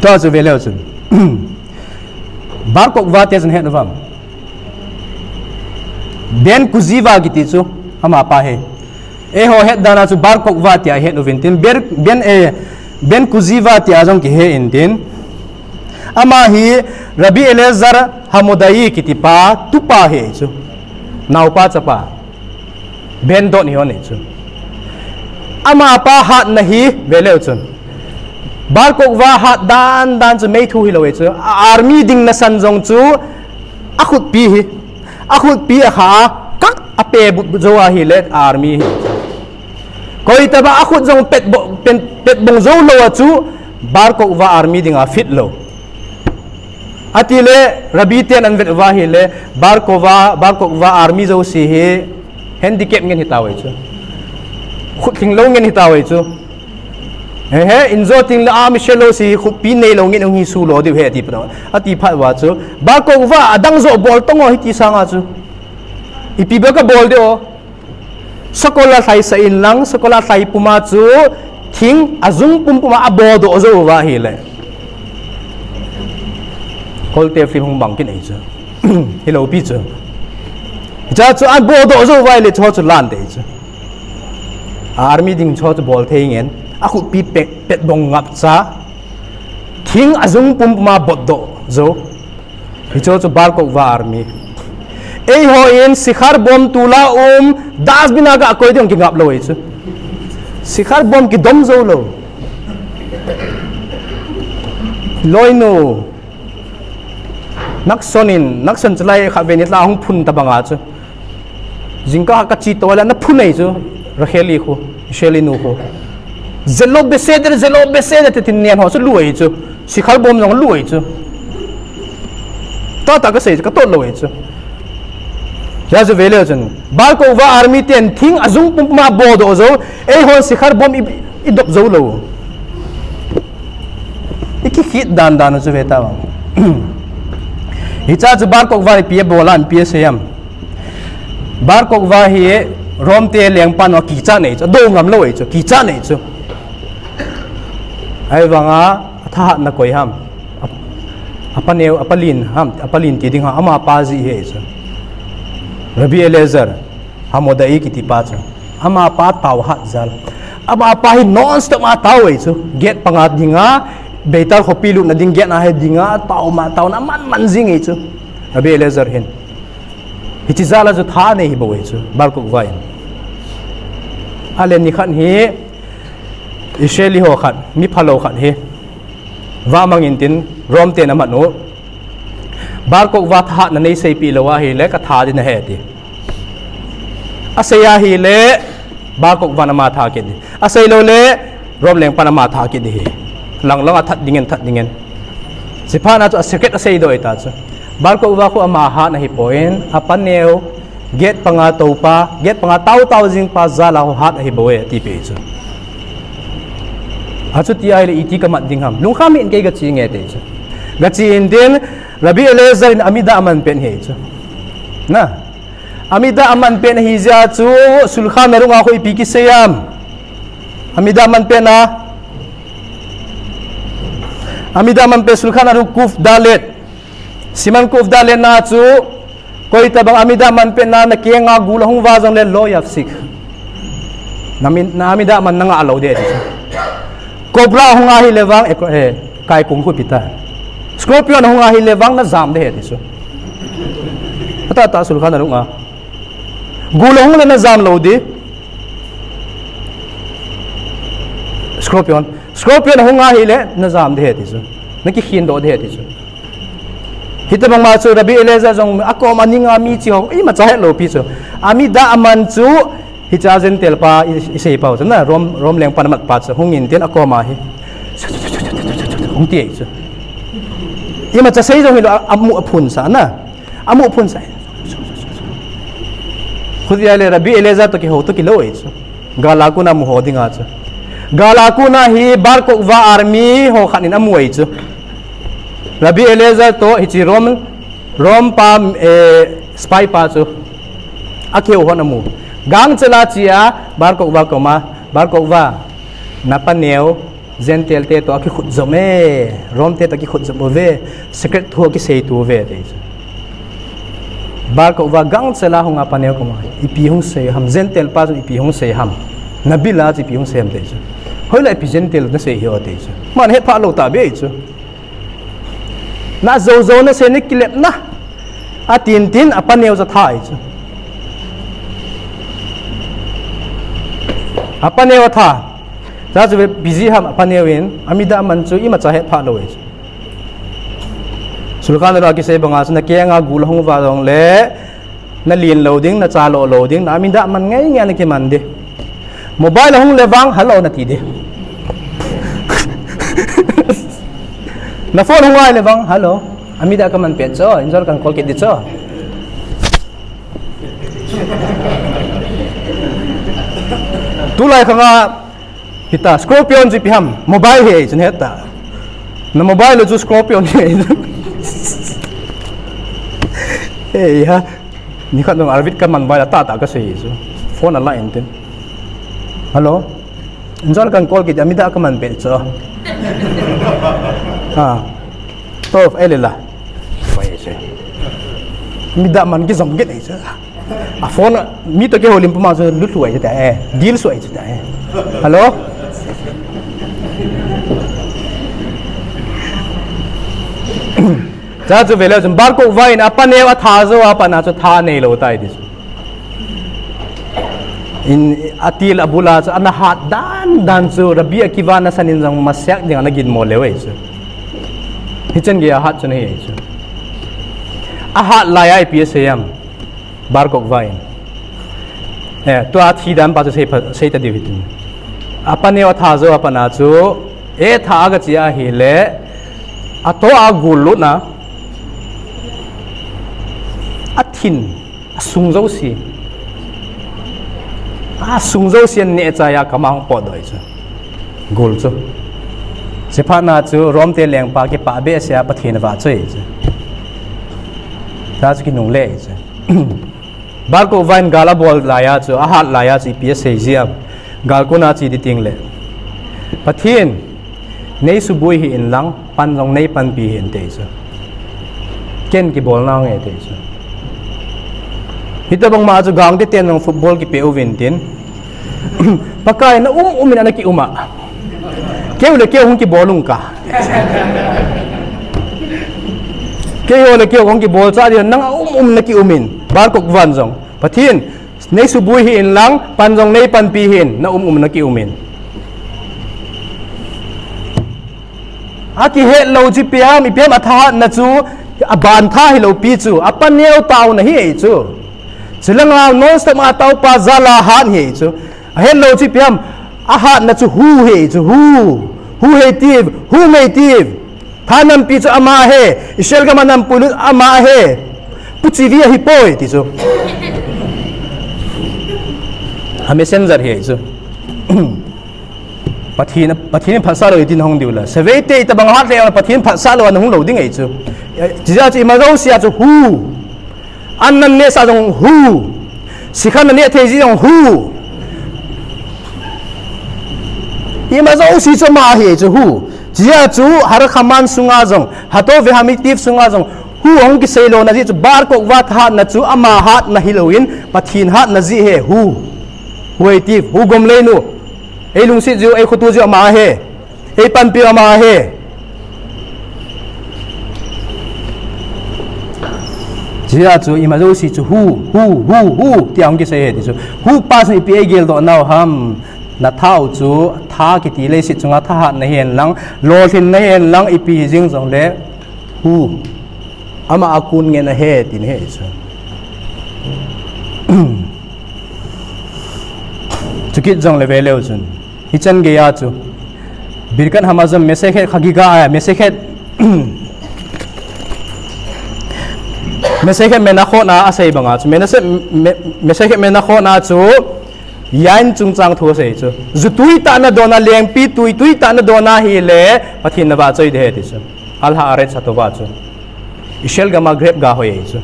ta chu veleu chu barkok wa te jan het nawam Ben kuziva gitu tu, ama apa he? Ho het dana tu bar kok va tia het noventin ben kuziva tia jong ki he intin. Ama hi Rabbi Elazar Hamodai kiti pa tupa he tu. Nau pa chapa. Ben dot ni hone tu. Ama apa hat nahi veleu tu. Bar kok va hat dan tu mei thu hi lo tu. Army ding na san jong tu akut pi hi. Akut pi ha kak ape zoa hi let army hi koi taba akut jong pet bong zo lo chu bar ko wa army dinga fit lo atile rabi ten an vet wa hi le bar ko wa army zo si hi handicap ngen hitawai chu khut ting lo ngen hitawai chu he inzo ting la army shelo si khut pi nei lo ngen hi su lo di he ti pa ati phat wa chu ba ko wa adang zo bol tongo hi ti sanga chu ipiba ka bol de o sekolah sai sa in lang sekolah sai puma chu thing azung puma abo do zo wa hi le kol te film hung bang kin ai chu hello pi chu ja chu abo do zo wa le cho chu lan de chu army ding cho chu bol thei ngen aku pi pet bong ngap cha thing azung puma bot do zo hi cho chu bar ko wa army ho in sikhar bom tula das bina ga koi dong ki ngap lo chu sikhar bom ki dom zo lo loino nakson chlai kha venit la hung phun ta banga chu jingka ka chi tola na phunei chu rakheli khu sheli nu khu zelo beseder te tin nian ho chu luai chu sikhar bom jong luai chu ta ka sei ka to lo chu ya zo vele chen bar ko wa army ten thing azung puma bodo zo ho sikhar bom idop zo lo iki hit dan zo veta wa hicha zo bar ko wa pi bolan pi sem bar ko wa hi rom te leng pan wa ki cha nei cho do ngam lo cho ki cha nei cho ai wanga tha na koi ham apaneu apalin ti ding ha ama pa ji he cho Rabbi Elazar Hamodai kiti pa chu ama pa taw hat zal ama pa hi non stop ma taw ai chu get pangat dinga betar khopilu na ding get na he dinga taw na man jing ai chu Rabbi Elazar hin hiti zala chu tha nei hi bo ai chu bar ko vai alen ni khan hi Israeli ho khat mi phalo khat hi wa mangin tin rom te na manu bar ko wa tha na nei sei pi lawa hi le ka tha din he ti asaya hi le bar ko wa na ma tha ke di asai lo le rom leng pa na ma tha ke di lang that dingen sipana to secret asai do ita chu bar ko wa ko ama ha na hi point apaneu get panga to pa get panga taw jing pa zala ho hat hi boe ti pe chu achu ti ai le iti kamat ding ham lung kham in ke ga chi nge te chu ga chi in den Rabbi Eliezer in amida aman pen he chu na amida aman pen hi ja chu sulkhan na runga khoi pi ki seyam amida aman pen na amida aman pe sulkhan na ru kuf dalet siman kuf dalet na chu koi tabang amida aman pen na kenga gula hung wa jang le lo yap sik na amida aman na nga alo de cobra hunga hi lewang kai kung khu pita scorpion hunga hi lewang na zam de he tisu ata ta sul khan runga gulong le na zam lo di scorpion hunga hi le na zam de he tisu na ki khin do de he tisu hita bang ma chu Rabbi Eliezer jong akom aninga mi chi ho i ma cha he lo pi chu ami da aman chu hi cha zen tel pa isei pa chu na rom leng pan mat pa chu hungin ten akoma hi hung ti chu i ma cha sei jong hi amu phun sa na amu phun sa khudia le Rabbi Eliezer to ki ho to ki lo chu gala ku na mu ho dinga chu gala ku na hi bar ko wa army ho khanin amu ai chu Rabbi Eliezer to hi chi rom pa spy pa chu akhe ho na mu gang chala chia bar ko wa koma bar ko wa napaneo zentel te to akhi khut zome rom te to ki khut zomo ve secret thu ki sei tu ve te bar ko wa gang chala hunga paneo koma ipi hung sei ham zentel pa ipi hung sei ham nabila ipi hung sei ham te hoi la ipi zentel na sei hi o te man he pha lo ta be chu na zo na se ni kilep na a tin apaneo za thai chu apaneo tha za ju busy ham apaneo in amida man chu i ma cha he pha lo chu sulkan ra ki se banga na ke nga gul hong wa dong le na lin loading na cha lo loading na amida man ngai ngai na ki man de mobile hong le wang hello na ti de na phone hong ai le wang hello amida ka man pe cho injor kan call ke di cho tu lai khanga kita scorpion ji piham mobile he chen heta na mobile ju scorpion he hey ha ni khat dong arvit kan man bai ta ka sei chu phone ala enten hello injor kan call ke amida ka man pe cho ha tof elela bai che amida man ki zom get ei cha a phone mi to ke holim puma so lu thuai ta deal suai ta hello cha chu velo jum bar ko vain apane wa tha zo apana chu tha nei lo tai dis in atil abula chu ana hat dan chu Rabbi Akiva na sanin jang masyak ding ana gin mo lewei chu hichen ge hat chu nei chu a hat la ai pi sayam bar ko vain to a thi dan pa chu sei ta diu hitin apane wa tha zo apana chu tha ga chia hi le ato a gulu na athin sung zo si sung zo si ne cha ya kamang po doi chu gul chu se pha na chu rom te leng pa ke pa be sia pathin wa chei chu ta chu ki nung le chu bar ko vain gala bol la ya chu a hat la ya chi ps sei jiam gal ko na chi di ting le pathin nei su bui hi in lang pan jong nei pan pi hin te chu ken ki bol na nge te chu hita bang ma chu gang te ten ng football ki pe win tin pakai na umin ana ki uma keu le keu hong ki bolung ka keu le keu hong ki bol cha dia nang na ki umin bar kok van jong pathin nei su bui hi in lang pan jong nei pan pi hin na na ki umin aki he lo ji piam ipiam atha na chu aban tha hi lo pi chu apaneu taw na hi chu chilanga non stop ma taw pa zala han hi chu he lo ji piam a ha na chu hu he chu hu he tiv hu me tiv thanam pi chu ama he ishel ga manam pulu ama he puchi vi hi poi ti chu a messenger he chu pathin phat sa lo tin hong diula sevei te ta bang hat le pathin phat sa lo an hong lo ding ei chu jia chu ma zo sia chu hu an nan ne sa jong hu sikhan ne the ji jong hu ima zo si chu ma hi chu hu jia chu har khaman sunga jong hato ve hamitif sunga jong hu hong ki seilo na ji chu bar ko wa tha na chu ama hat na hiloin pathin hat na ji he hu huitif hu gom le nu ei lung si ju ei khutu ju ama he ei pan pi ama he jia chu ima zo si chu hu ti ang ki se he ti chu hu pa si pi gel do now ham na thau chu tha ki ti le si chunga tha hat na hen lang lo thin na hen lang ipi jing jong le hu ama akun nge na he tin he chu chukit jong le veleu chun hichan ge ya chu birkan hamazam mesekhet khagiga mesekhet mesekhet mena kho na asai banga chu mesekhet mena kho na chu yan chung chang tho sei chu zutui ta na dona leng pi tui ta na dona hi le pathin na ba choi de he ti chu al ha are chato ba chu ishel gama grep ga hoi chu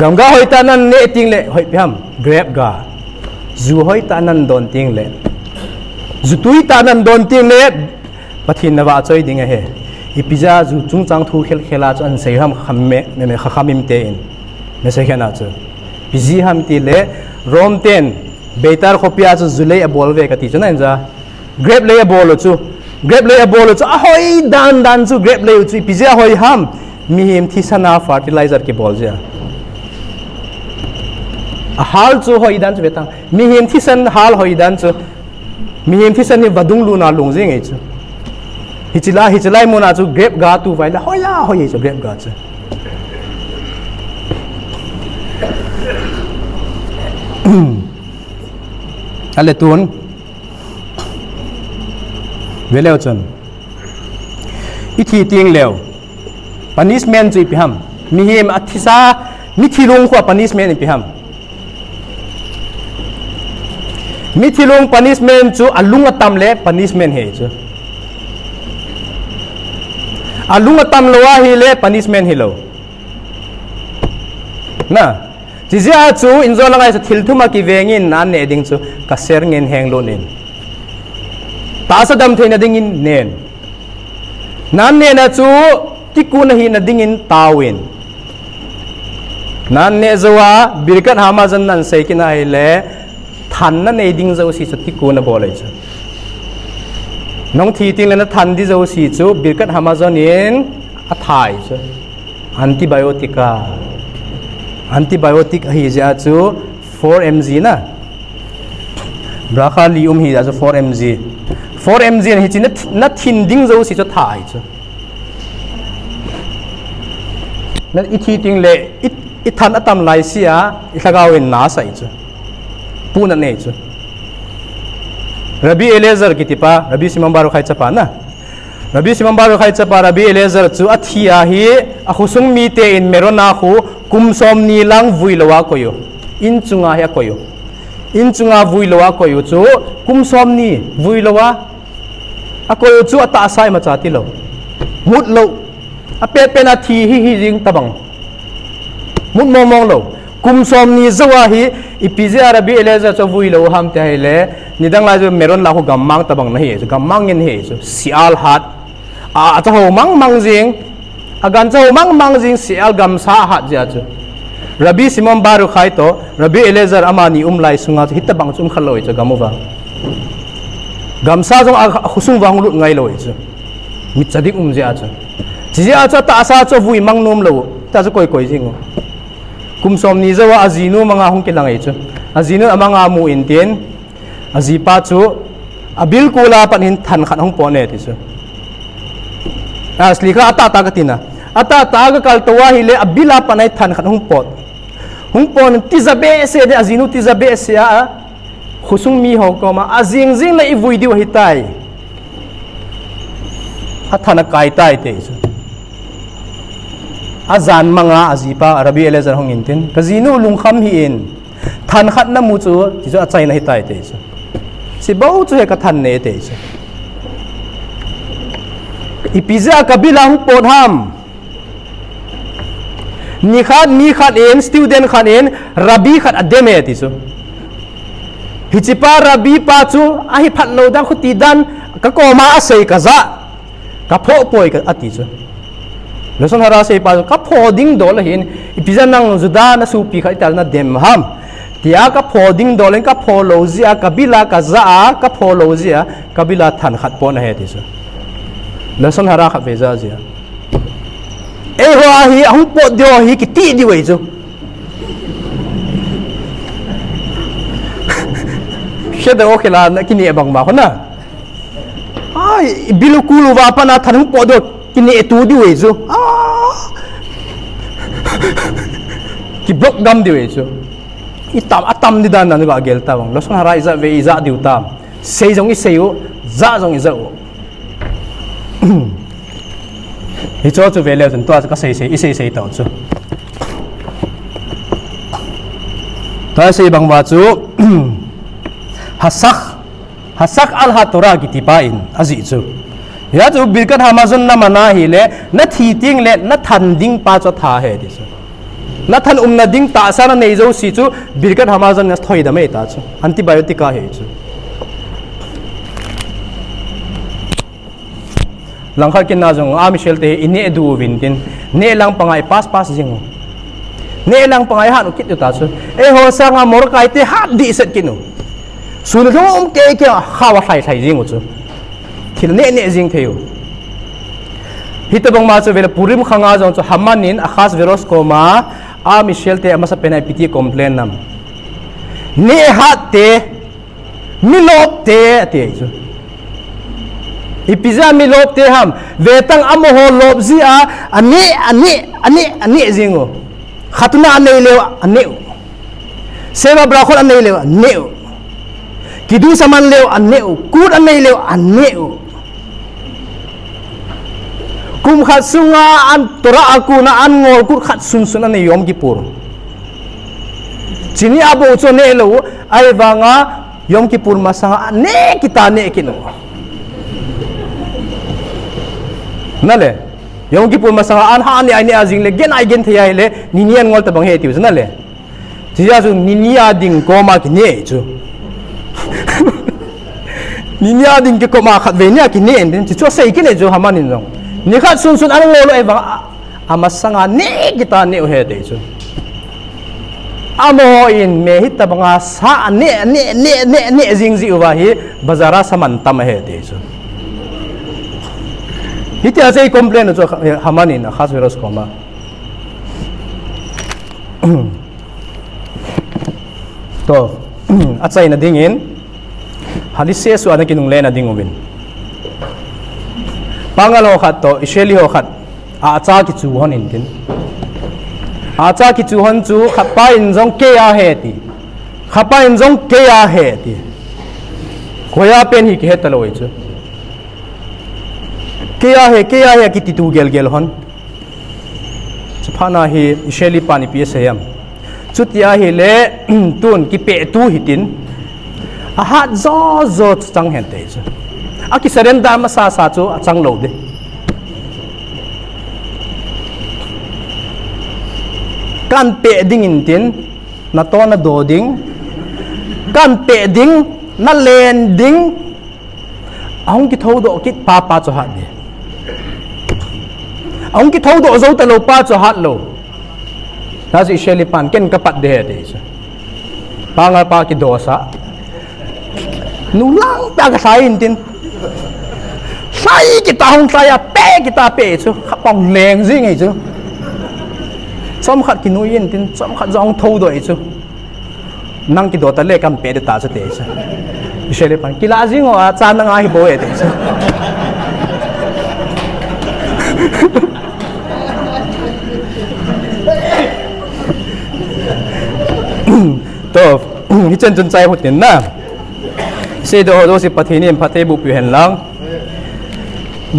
gamga hoi ta nan ne ting le hoi pyam grep ga zu hoi ta nan don ting le zutui ta nan don ting le pathin na ba choi ding he ipiza zu chung chang thu khela chu an sei ham khamme me khamim te in me se khana chu bizi ham ti le rom ten betar khopia chu zulei abol ve ka ti chana inja grab le abol chu ahoi dan chu grab le chu pizza hoi ham mi him thi sana fertilizer ke bol ja a hal chu hoi dan chu betang mi him thi san hal hoi dan chu mi him thi san ni vadung lu na lung jing ei chu hichilai mo na chu grab ga tu vai la hoi chu grab ga chu ale tun veleu chon ithi ting leo punishment chu piham mi hem athisa mi thilung kho punishment piham mi thilung punishment chu alunga tam le punishment he chu alunga tam lowa hi le punishment hi lo na jizia chu inzo langai sa thilthuma ki vengin nan ne ding chu ka ser ngen heng lo nin ta sa dam theina ding in nen nan ne na chu tikuna hi na ding in tawin nan ne zowa birkat hama jan nan sei kina hi le than na ne ding zo si chu tikuna bolai chu nong thi ting na than di zo si chu birkat hama jan in a thai chu antibiotic hi ja chu 4 mg na brakhalium hi ja chu 4 mg hi chi na thin ding zo si chu thai chu na ithi ting le i than atam lai sia i thagawin na sai chu puna ne chu Rabi Eliezer kitipa Rabi Simambaru khai chapa na Rabi Simambaru khai chapa Rabi Eliezer chu athia hi a khusung mi te in merona khu kumsom ni lang vuilawa koyo inchunga ya koyo inchunga vuilawa koyo chu kumsom ni vuilawa a koyo chu ata sai ma chati lo mut lo a pe pe na thi hi jing tabang mut momong lo kumsom ni zawa hi ipizia Rabi Eliezer chu vuilawa ham te hele nidang la ju meron la khu gammang tabang na hi chu gammang in he chu sial hat a cha ho mang jing agan cha ho mang jing sial gam sa hat ja chu Rabi Simon Baru khai to Rabi Eliezer amani umlai sunga chu hitabang chum khaloi chu gamuwa gamsa jong a khusung wang lut ngai loi chu mi chadik ja chu jia cha ta sa chu vui mang nom lo ta chu koi jing kumsom ni zawa azinu manga hong ke langai chu azinu amanga mu intien azipa chu abil kula panin than khan hong pone ti chu asli ka ata katina ata ga kal to wa hi le abila panai than khan hong pon tizabe se de azinu tizabe se a khusung mi ho ko ma azing la i vui diu hi tai athana kai tai te chu azan manga azipa Rabi Eliezer hong intin kazinu lungkham hi in than khat na mu chu ti chu achai na hi tai te chu si bau chu he ka than ne te chu ipiza kabila hu podham ni khat en student khat en rabi khat ademe ti chu hichipa rabi pa chu a hi phat lo dang khuti dan ka koma asei ka za ka pho poi ka ati chu leson hara sei pa ka pho ding dol hin ipiza nang juda na supi kha ital na dem ham tia ka pho ding dol ka pho lo zia kabila ka za ka pho lo zia kabila than khat pon he ti chu leson hara kha veza zia e ho hi ang po dio hi ki ti di wei chu sheda o khela na kini ebang ma khona ai bilukulu wa pa na than po dio kini etu di wei chu ki block gam di wei chu itam atam di dan na ga gel ta bang leson hara iza ve iza diu tam sei jong i sei za jong i za hi cho chu vele chen to ka sei sei tau chu ta sei bang wa chu hasak al hatura gitipain azi chu ya chu birkat hamazon na mana hi le na thi ting le na than ding pa cho tha he di chu na than na ding ta sa na nei zo si chu birkat hamazon na thoi da mai ta chu antibiotic ka he chu langkhat kin na jong a michel te ine du vintin ne lang pangai pas jing ne lang pangai han kit ta chu e ho sanga mor kai te hat di set kinu sul rom ke khawa thai jing chu thil ne jing theu hitabang ma chu vela purim khanga jong chu hamanin akhas virus ko ma a michel te amasa penai piti complain nam ne hat te milop te te chu ipiza mi lop te ham vetang amoho lop zia ani zingo khatuna anei lewa aneu seva brakhol anei lewa aneu kidu saman lewa aneu kut anei lewa aneu kum khat sunga an tora aku na an ngol kut khat sun anei yom kipur chini abo cho ne lo ai wanga yom kipur masanga ne kita ne kinu nale yong kipur masanga an ha ni ai azing le gen ai gen thia le ninian ngol ta bang he tiu nale tia su ninia ding ko ma ki ne chu ninia ding ke ko ma khat ve nia ki ne den chu sei ki ne jo hamanin jong ni khat sun an ngol e bang amasanga ne kita ne he de chu amo in me hit ta banga sa ne jing ji wa hi bazara saman tam he de chu hiti ase complain cho hamani na khas virus koma to achai na dingin halise su ana kinung le na dingubin pangalo khat to isheli ho khat acha ki chu hon in tin acha ki chu hon chu khapa in jong ke ya he ti khapa in jong ke ya he ti koya pen hi ke taloi chu kya hai ki titu gel hon chphana hi isheli pani pi sayam chutia hi le tun ki pe tu hitin a hat zo chang hen te chu a ki surrender ma sa chu a chang lo de kan pe ding in tin na to na do ding kan pe ding na len ding ang ki tho do ki pa chu ha de ông cái thâu độ dấu tờ lô pa cho hát lô ta sĩ sheli pan ken kapat de he de pa nga pa ki dosa nu lang ta ka sai in tin sai kita hong sai pe kita pe chu khapong leng ji ngai chu som khat ki nu yin tin som khat jong thâu do chu nang ki do ta le kam pe de ta cha te chu sheli pan ki la ji ngo cha na nga hi bo he de chu to hi chen chun chai hut tin na se do si pathinin pathe bu pi hen lang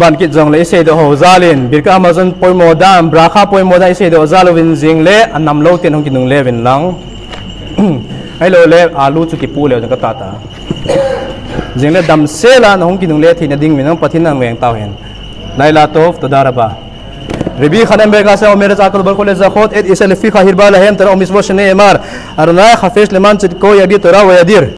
ban kit jong le se do ho zalin birka amazon poi modam brakha poi modai se do zalovin jing le anam lo ten hong kinung le vin lang hello le alu chu ki pu le ka ta ta jing le dam se la na hong ki dung le thi na ding min pathin nang weng taw hen laila tof tadaraba Rebi khanem bega sa mere zakal bar kole zakhot et isal fi khahir bala hem tara omis boshne emar arna khafesh leman chit ko yadi tara wa yadir